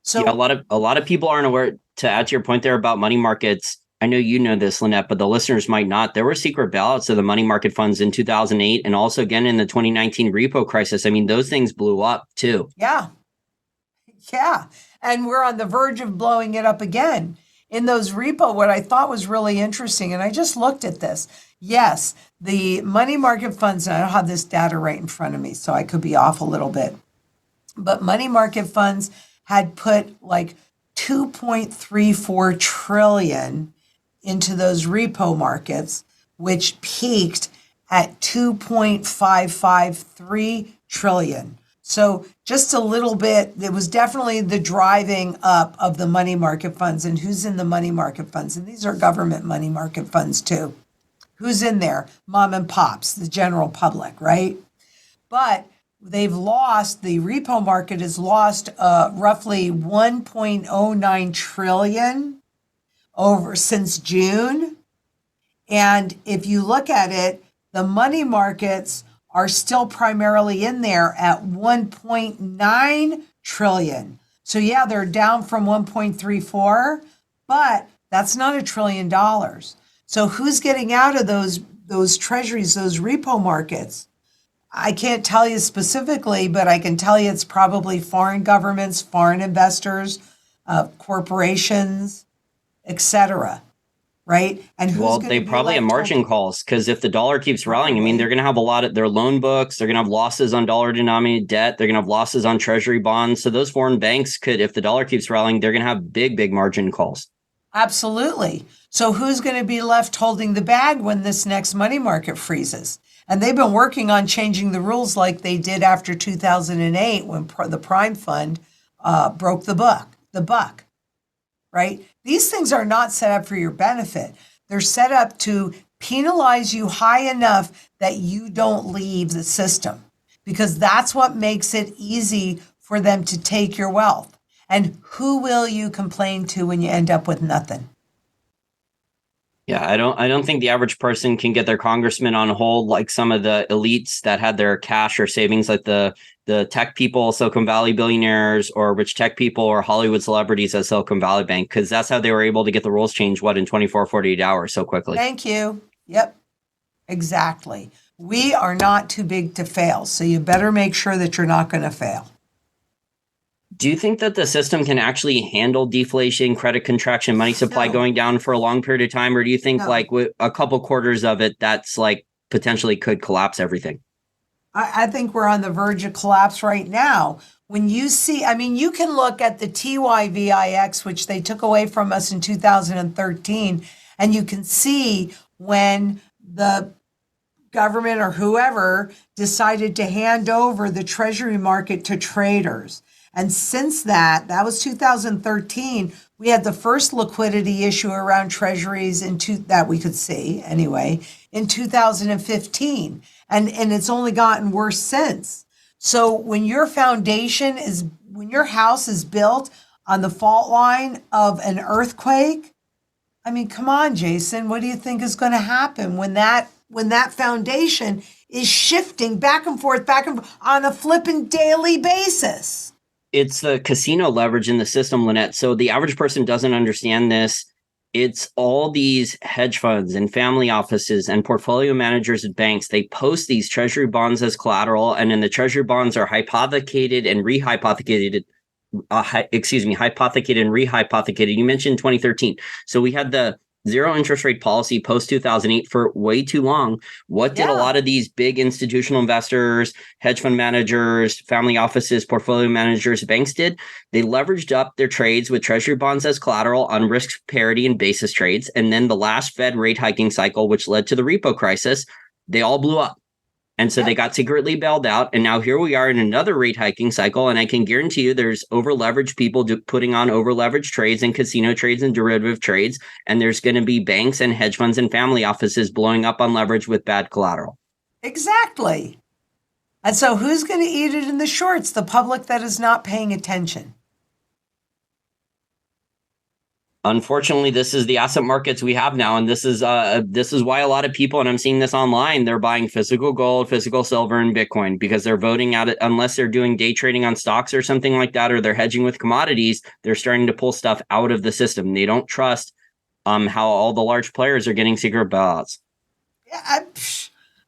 So yeah, a lot of people aren't aware. To add to your point there about money markets, I know you know this, Lynette, but the listeners might not. There were secret bailouts of the money market funds in 2008, and also again in the 2019 repo crisis. Those things blew up too. Yeah. And we're on the verge of blowing it up again. In those repo, what I thought was really interesting, and I just looked at this. Yes, the money market funds, and I don't have this data right in front of me, so I could be off a little bit. But money market funds had put like 2.34 trillion into those repo markets, which peaked at 2.553 trillion. So just a little bit, it was definitely the driving up of the money market funds. And who's in the money market funds? And these are government money market funds too. Who's in there? Mom and pops, the general public, right? But the repo market has lost roughly 1.09 trillion since June. And if you look at it, the money markets are still primarily in there at 1.9 trillion. So yeah, they're down from 1.34, but that's not $1 trillion. So who's getting out of those treasuries, those repo markets? I can't tell you specifically, but I can tell you it's probably foreign governments, foreign investors, corporations, etc. Right? And they probably have margin calls, because if the dollar keeps rallying, they're going to have a lot of their loan books. They're going to have losses on dollar denominated debt. They're going to have losses on treasury bonds. So those foreign banks could, if the dollar keeps rallying, they're going to have big, big margin calls. Absolutely. So who's going to be left holding the bag when this next money market freezes? And they've been working on changing the rules like they did after 2008 when the Prime Fund broke the buck, right? These things are not set up for your benefit. They're set up to penalize you high enough that you don't leave the system, because that's what makes it easy for them to take your wealth. And who will you complain to when you end up with nothing? Yeah, I don't think the average person can get their congressman on hold like some of the elites that had their cash or savings, like the tech people, Silicon Valley billionaires, or rich tech people, or Hollywood celebrities at Silicon Valley Bank, because that's how they were able to get the rules changed, in 24, 48 hours so quickly. Thank you. Yep, exactly. We are not too big to fail, so you better make sure that you're not going to fail. Do you think that the system can actually handle deflation, credit contraction, money supply going down for a long period of time? Or do you think like with a couple quarters of it, that's like potentially could collapse everything? I think we're on the verge of collapse right now. When you see, you can look at the TYVIX, which they took away from us in 2013, and you can see when the government or whoever decided to hand over the treasury market to traders. And since that was 2013, we had the first liquidity issue around treasuries that we could see anyway, in 2015. And it's only gotten worse since. So when your house is built on the fault line of an earthquake, come on, Jason, what do you think is going to happen when that foundation is shifting back and forth on a flippin' daily basis. It's the casino leverage in the system, Lynette. So the average person doesn't understand this. It's all these hedge funds and family offices and portfolio managers at banks. They post these treasury bonds as collateral, and then the treasury bonds are hypothecated and rehypothecated. Hypothecated and rehypothecated. You mentioned 2013. So we had the zero interest rate policy post 2008 for way too long. What did a lot of these big institutional investors, hedge fund managers, family offices, portfolio managers, banks did? They leveraged up their trades with treasury bonds as collateral on risk parity and basis trades. And then the last Fed rate hiking cycle, which led to the repo crisis, they all blew up. And so they got secretly bailed out. And now here we are in another rate hiking cycle. And I can guarantee you there's over-leveraged people putting on over-leveraged trades and casino trades and derivative trades. And there's going to be banks and hedge funds and family offices blowing up on leverage with bad collateral. Exactly. And so who's going to eat it in the shorts? The public that is not paying attention. Unfortunately, this is the asset markets we have now, and this is why a lot of people, and I'm seeing this online, they're buying physical gold, physical silver, and Bitcoin because they're voting out it. Unless they're doing day trading on stocks or something like that, or they're hedging with commodities, they're starting to pull stuff out of the system. They don't trust how all the large players are getting secret bailouts. Yeah,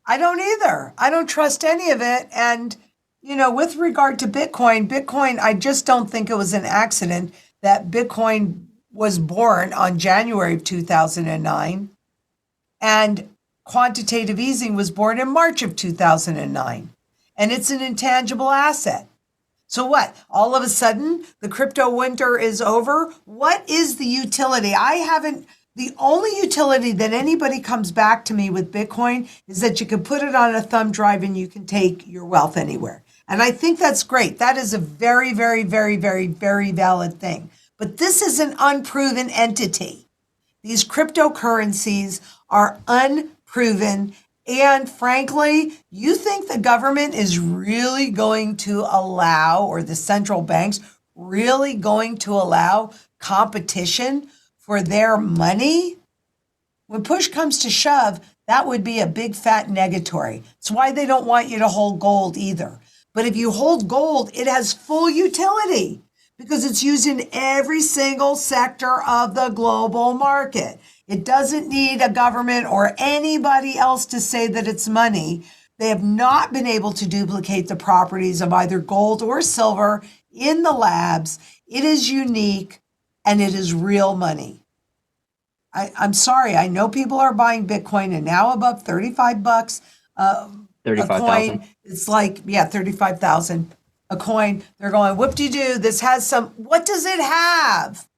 I don't either. I don't trust any of it. And with regard to Bitcoin, I just don't think it was an accident that Bitcoin was born on January of 2009, and quantitative easing was born in March of 2009, and it's an intangible asset. So what? All of a sudden, the crypto winter is over? What is the utility? The only utility that anybody comes back to me with Bitcoin is that you can put it on a thumb drive and you can take your wealth anywhere. And I think that's great. That is a very, very, very, very, very valid thing. But this is an unproven entity. These cryptocurrencies are unproven. And frankly, you think the government is really going to allow, or the central banks really going to allow competition for their money? When push comes to shove, that would be a big fat negatory. It's why they don't want you to hold gold either. But if you hold gold, it has full utility, because it's used in every single sector of the global market. It doesn't need a government or anybody else to say that it's money. They have not been able to duplicate the properties of either gold or silver in the labs. It is unique and it is real money. I'm sorry, I know people are buying Bitcoin and now above $35 a coin. It's like, 35,000. A coin. They're going, whoop-de-doo, this has some, what does it have?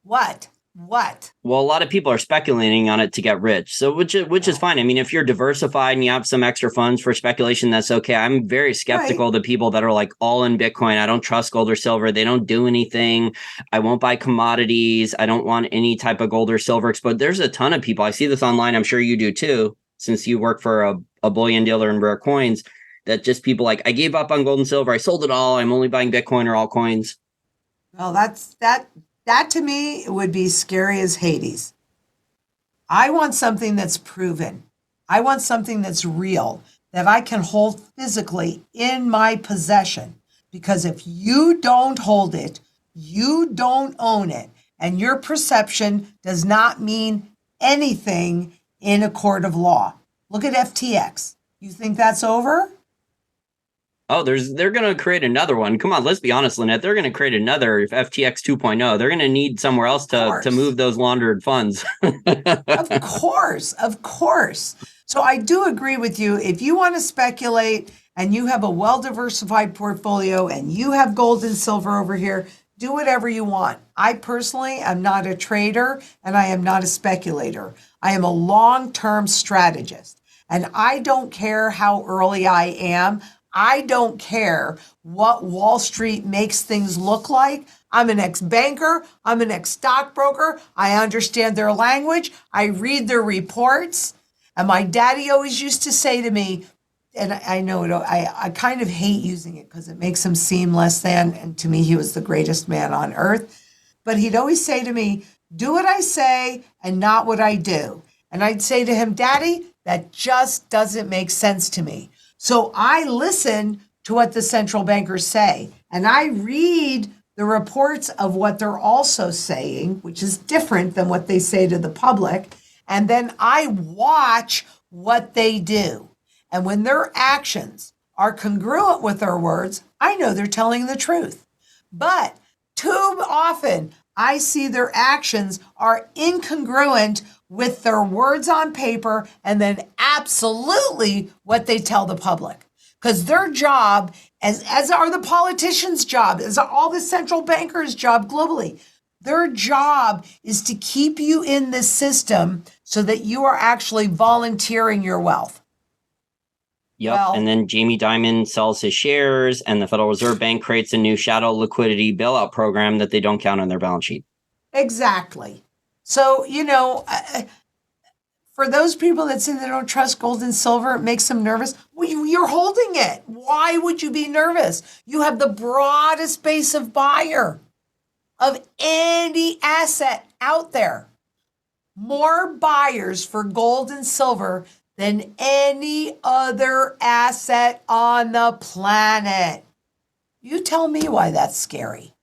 What? Well, a lot of people are speculating on it to get rich. So which is fine. I mean, if you're diversified and you have some extra funds for speculation, that's okay. I'm very skeptical of the people that are like all in Bitcoin. I don't trust gold or silver. They don't do anything. I won't buy commodities. I don't want any type of gold or silver exposure. There's a ton of people. I see this online. I'm sure you do too, since you work for a bullion dealer in rare coins. That just people like, I gave up on gold and silver. I sold it all. I'm only buying Bitcoin or altcoins. Well, that to me would be scary as Hades. I want something that's proven. I want something that's real, that I can hold physically in my possession. Because if you don't hold it, you don't own it. And your perception does not mean anything in a court of law. Look at FTX. You think that's over? Oh, they're going to create another one. Come on, let's be honest, Lynette. They're going to create another FTX 2.0. They're going to need somewhere else to move those laundered funds. Of course. So I do agree with you. If you want to speculate and you have a well-diversified portfolio and you have gold and silver over here, do whatever you want. I personally am not a trader and I am not a speculator. I am a long-term strategist. And I don't care how early I am. I don't care what Wall Street makes things look like. I'm an ex-banker. I'm an ex-stockbroker. I understand their language. I read their reports. And my daddy always used to say to me, and I know it, I kind of hate using it because it makes him seem less than, and to me, he was the greatest man on earth. But he'd always say to me, do what I say and not what I do. And I'd say to him, Daddy, That just doesn't make sense to me. So I listen to what the central bankers say, and I read the reports of what they're also saying, which is different than what they say to the public. And then I watch what they do. And when their actions are congruent with their words, I know they're telling the truth. But too often, I see their actions are incongruent with their words on paper and then absolutely what they tell the public. Because their job, as are the politicians' job, as are all the central bankers' job globally, their job is to keep you in the system so that you are actually volunteering your wealth. Yep. Well, and then Jamie Dimon sells his shares and the Federal Reserve Bank creates a new shadow liquidity bailout program that they don't count on their balance sheet. Exactly. So, for those people that say they don't trust gold and silver, it makes them nervous. Well, you're holding it. Why would you be nervous? You have the broadest base of buyer of any asset out there. More buyers for gold and silver than any other asset on the planet. You tell me why that's scary.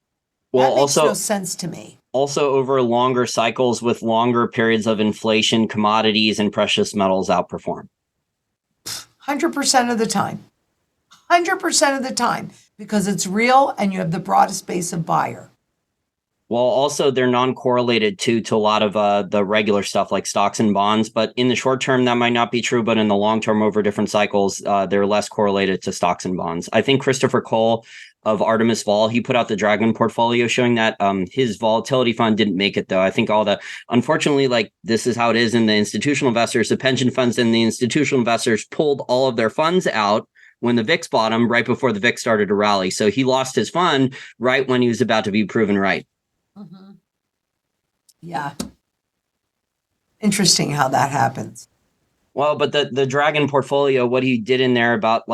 Well, that makes also, no sense to me. Also, over longer cycles with longer periods of inflation, commodities and precious metals outperform. 100% of the time. 100% of the time. Because it's real and you have the broadest base of buyer. Well, also, they're non-correlated to a lot of the regular stuff like stocks and bonds. But in the short term, that might not be true. But in the long term, over different cycles, they're less correlated to stocks and bonds. I think Christopher Cole of Artemis Vol, he put out the Dragon portfolio showing that his volatility fund didn't make it, though. I think unfortunately, like this is how it is in the institutional investors, the pension funds and the institutional investors pulled all of their funds out when the VIX bottomed right before the VIX started to rally. So he lost his fund right when he was about to be proven right. Mm-hmm. Yeah. Interesting how that happens. Well, but the Dragon portfolio, what he did in there about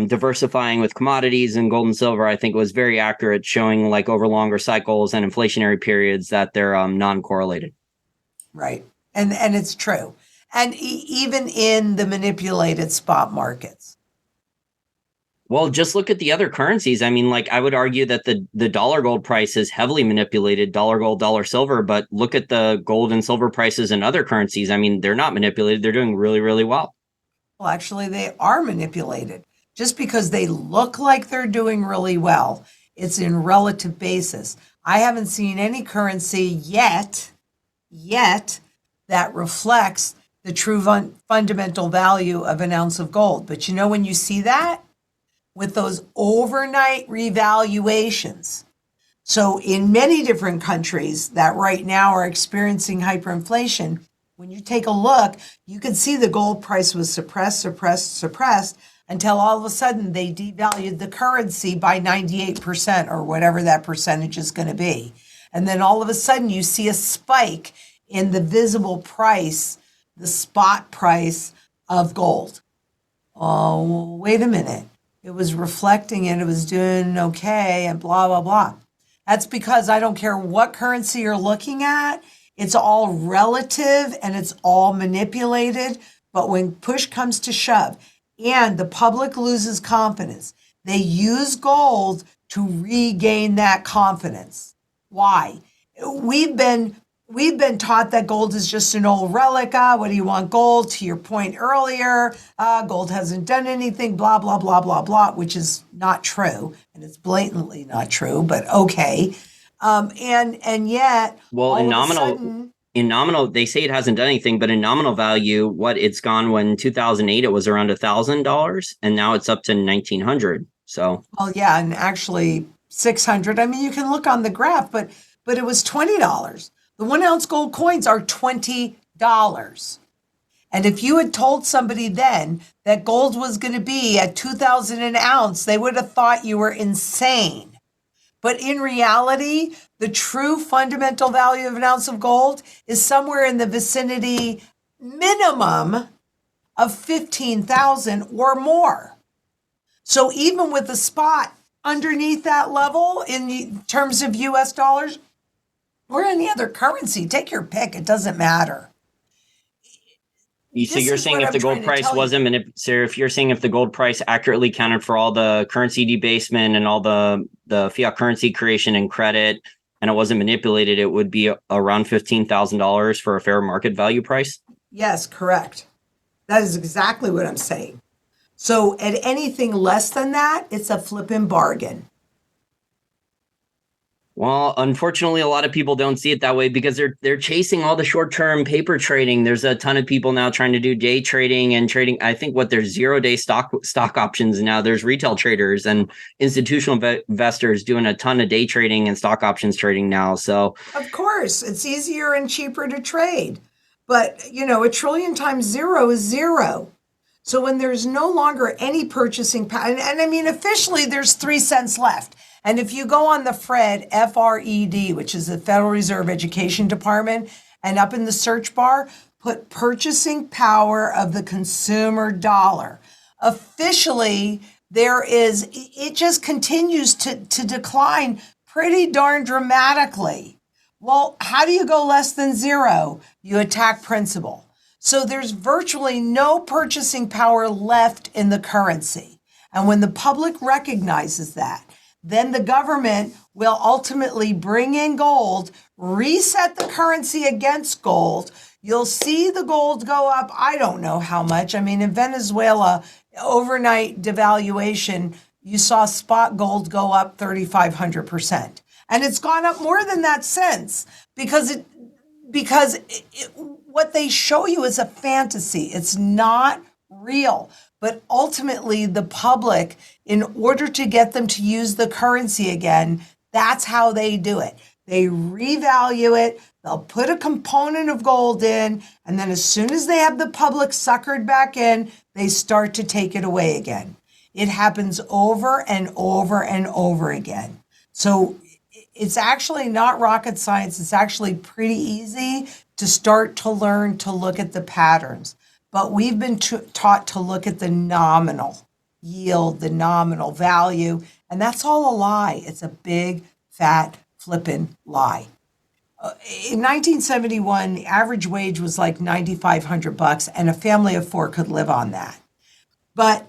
diversifying with commodities and gold and silver, I think was very accurate, showing like over longer cycles and inflationary periods that they're non-correlated. Right. And it's true. And even in the manipulated spot markets. Well, just look at the other currencies. I mean, like I would argue that the dollar gold price is heavily manipulated, dollar gold, dollar silver, but look at the gold and silver prices in other currencies. I mean, they're not manipulated. They're doing really, really well. Well, actually, they are manipulated. Just because they look like they're doing really well, it's in relative basis. I haven't seen any currency yet that reflects the true fundamental value of an ounce of gold. But when you see that, with those overnight revaluations. So in many different countries that right now are experiencing hyperinflation, when you take a look, you can see the gold price was suppressed until all of a sudden they devalued the currency by 98% or whatever that percentage is going to be. And then all of a sudden you see a spike in the visible price, the spot price of gold. Oh, wait a minute. It was reflecting and it was doing okay and blah, blah, blah. That's because I don't care what currency you're looking at. It's all relative and it's all manipulated. But when push comes to shove and the public loses confidence, they use gold to regain that confidence. Why? We've been taught that gold is just an old relic. What do you want gold? To your point earlier, gold hasn't done anything, blah, blah, blah, blah, blah, which is not true. And it's blatantly not true, but okay. And yet, well, in nominal, they say it hasn't done anything, but in nominal value, what it's gone when in 2008, it was around $1,000 and now it's up to 1,900. So, well, yeah. And actually 600, I mean, you can look on the graph, but it was $20. The 1 ounce gold coins are $20. And if you had told somebody then that gold was going to be at $2,000 an ounce, they would have thought you were insane. But in reality, the true fundamental value of an ounce of gold is somewhere in the vicinity minimum of $15,000 or more. So even with the spot underneath that level in terms of US dollars, or any other currency, take your pick, it doesn't matter. So This you're is saying what if I'm the trying gold to price tell you. wasn't so if you're saying if the gold price accurately counted for all the currency debasement and all the fiat currency creation and credit, and it wasn't manipulated, it would be around $15,000 for a fair market value price. Yes, correct. That is exactly what I'm saying. So at anything less than that, it's a flipping bargain. Well, unfortunately, a lot of people don't see it that way because they're chasing all the short-term paper trading. There's a ton of people now trying to do day trading and trading. I think there's 0-day stock options now. There's retail traders and institutional investors doing a ton of day trading and stock options trading now. So, Of course, it's easier and cheaper to trade. But, a trillion times zero is zero. So when there's no longer any purchasing power, and I mean, officially there's 3 cents left. And if you go on the FRED, FRED, which is the Federal Reserve Education Department, and up in the search bar, put purchasing power of the consumer dollar. Officially, it just continues to decline pretty darn dramatically. Well, how do you go less than zero? You attack principal. So there's virtually no purchasing power left in the currency. And when the public recognizes that, then the government will ultimately bring in gold, reset the currency against gold. You'll see the gold go up. I don't know how much. I mean, in Venezuela, overnight devaluation, you saw spot gold go up 3,500%. And it's gone up more than that since because what they show you is a fantasy. It's not real. But ultimately, the public, in order to get them to use the currency again, that's how they do it. They revalue it. They'll put a component of gold in. And then as soon as they have the public suckered back in, they start to take it away again. It happens over and over and over again. So it's actually not rocket science. It's actually pretty easy to start to learn to look at the patterns. But we've been taught to look at the nominal yield, the nominal value, and that's all a lie. It's a big, fat, flippin' lie. In 1971, the average wage was like $9,500, and a family of 4 could live on that. But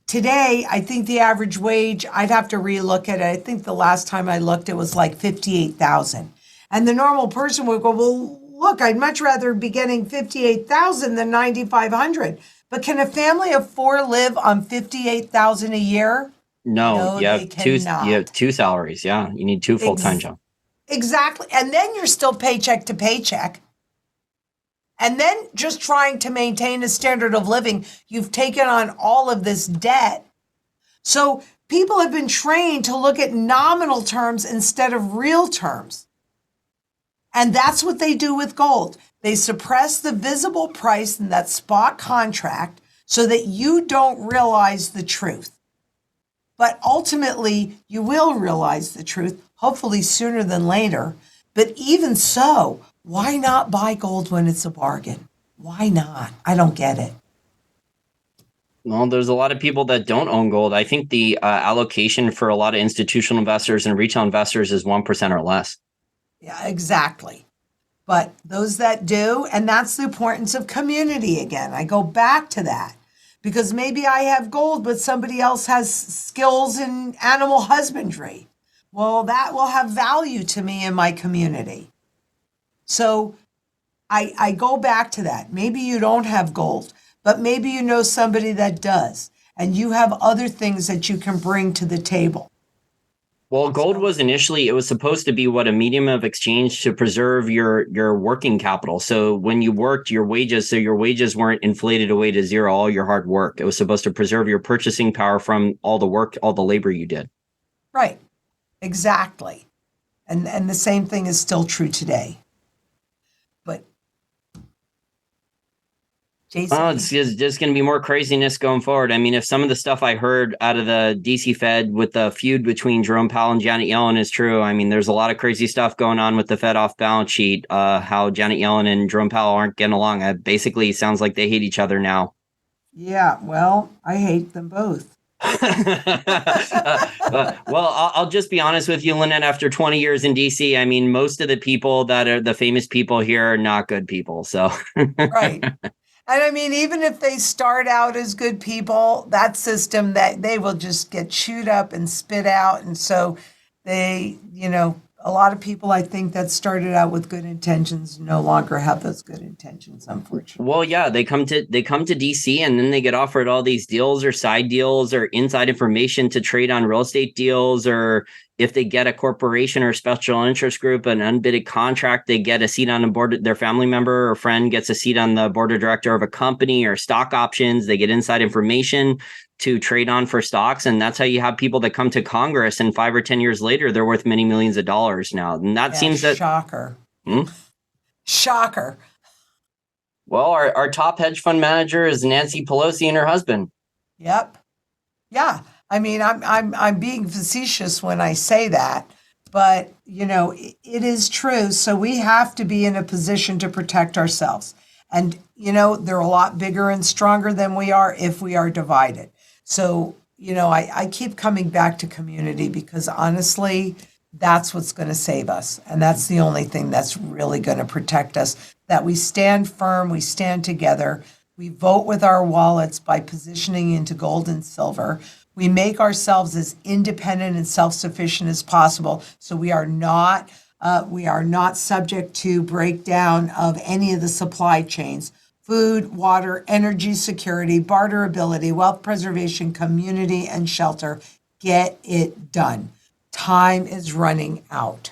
today, I think the average wage, I'd have to relook at it. I think the last time I looked, it was like $58,000. And the normal person would go, well, look, I'd much rather be getting $58,000 than $9,500. But can a family of 4 live on $58,000 a year? no, they cannot. you have two salaries. Yeah, you need 2 full-time jobs. Exactly. And then you're still paycheck to paycheck. And then just trying to maintain a standard of living, you've taken on all of this debt. So people have been trained to look at nominal terms instead of real terms. And that's what they do with gold. They suppress the visible price in that spot contract so that you don't realize the truth. But ultimately, you will realize the truth, hopefully sooner than later. But even so, why not buy gold when it's a bargain? Why not? I don't get it. Well, there's a lot of people that don't own gold. I think the allocation for a lot of institutional investors and retail investors is 1% or less. Yeah, exactly. But those that do, and that's the importance of community again. I go back to that because maybe I have gold, but somebody else has skills in animal husbandry. Well, that will have value to me in my community. So I go back to that. Maybe you don't have gold, but maybe you know somebody that does, and you have other things that you can bring to the table. Well, gold was initially, it was supposed to be a medium of exchange to preserve your working capital. So when you worked, your wages weren't inflated away to zero, all your hard work. It was supposed to preserve your purchasing power from all the work, all the labor you did. Right. Exactly. And the same thing is still true today. But Jason, it's just going to be more craziness going forward. I mean, if some of the stuff I heard out of the DC Fed with the feud between Jerome Powell and Janet Yellen is true, I mean, there's a lot of crazy stuff going on with the Fed off balance sheet, how Janet Yellen and Jerome Powell aren't getting along. It basically sounds like they hate each other now. Yeah, well, I hate them both. Well, I'll just be honest with you, Lynette, after 20 years in DC, I mean, most of the people that are the famous people here are not good people. So Right. And I mean, even if they start out as good people, that system that they will just get chewed up and spit out. And so they, a lot of people I think that started out with good intentions no longer have those good intentions, unfortunately. Well, yeah, they come to DC and then they get offered all these deals or side deals or inside information to trade on real estate deals, or if they get a corporation or special interest group, an unbidded contract, they get a seat on the board. Their family member or friend gets a seat on the board of director of a company, or stock options. They get inside information to trade on for stocks. And that's how you have people that come to Congress, and 5 or 10 years later, they're worth many millions of dollars now. And that seems that... Shocker. Hmm? Shocker. Well, our top hedge fund manager is Nancy Pelosi and her husband. Yep. Yeah. I mean, I'm being facetious when I say that, but it is true. So we have to be in a position to protect ourselves. And they're a lot bigger and stronger than we are if we are divided. So, I keep coming back to community, because honestly, that's what's going to save us. And that's the only thing that's really going to protect us, that we stand firm, we stand together, we vote with our wallets by positioning into gold and silver. We make ourselves as independent and self-sufficient as possible, so we are not subject to breakdown of any of the supply chains: food, water, energy security, barterability, wealth preservation, community, and shelter. Get it done. Time is running out.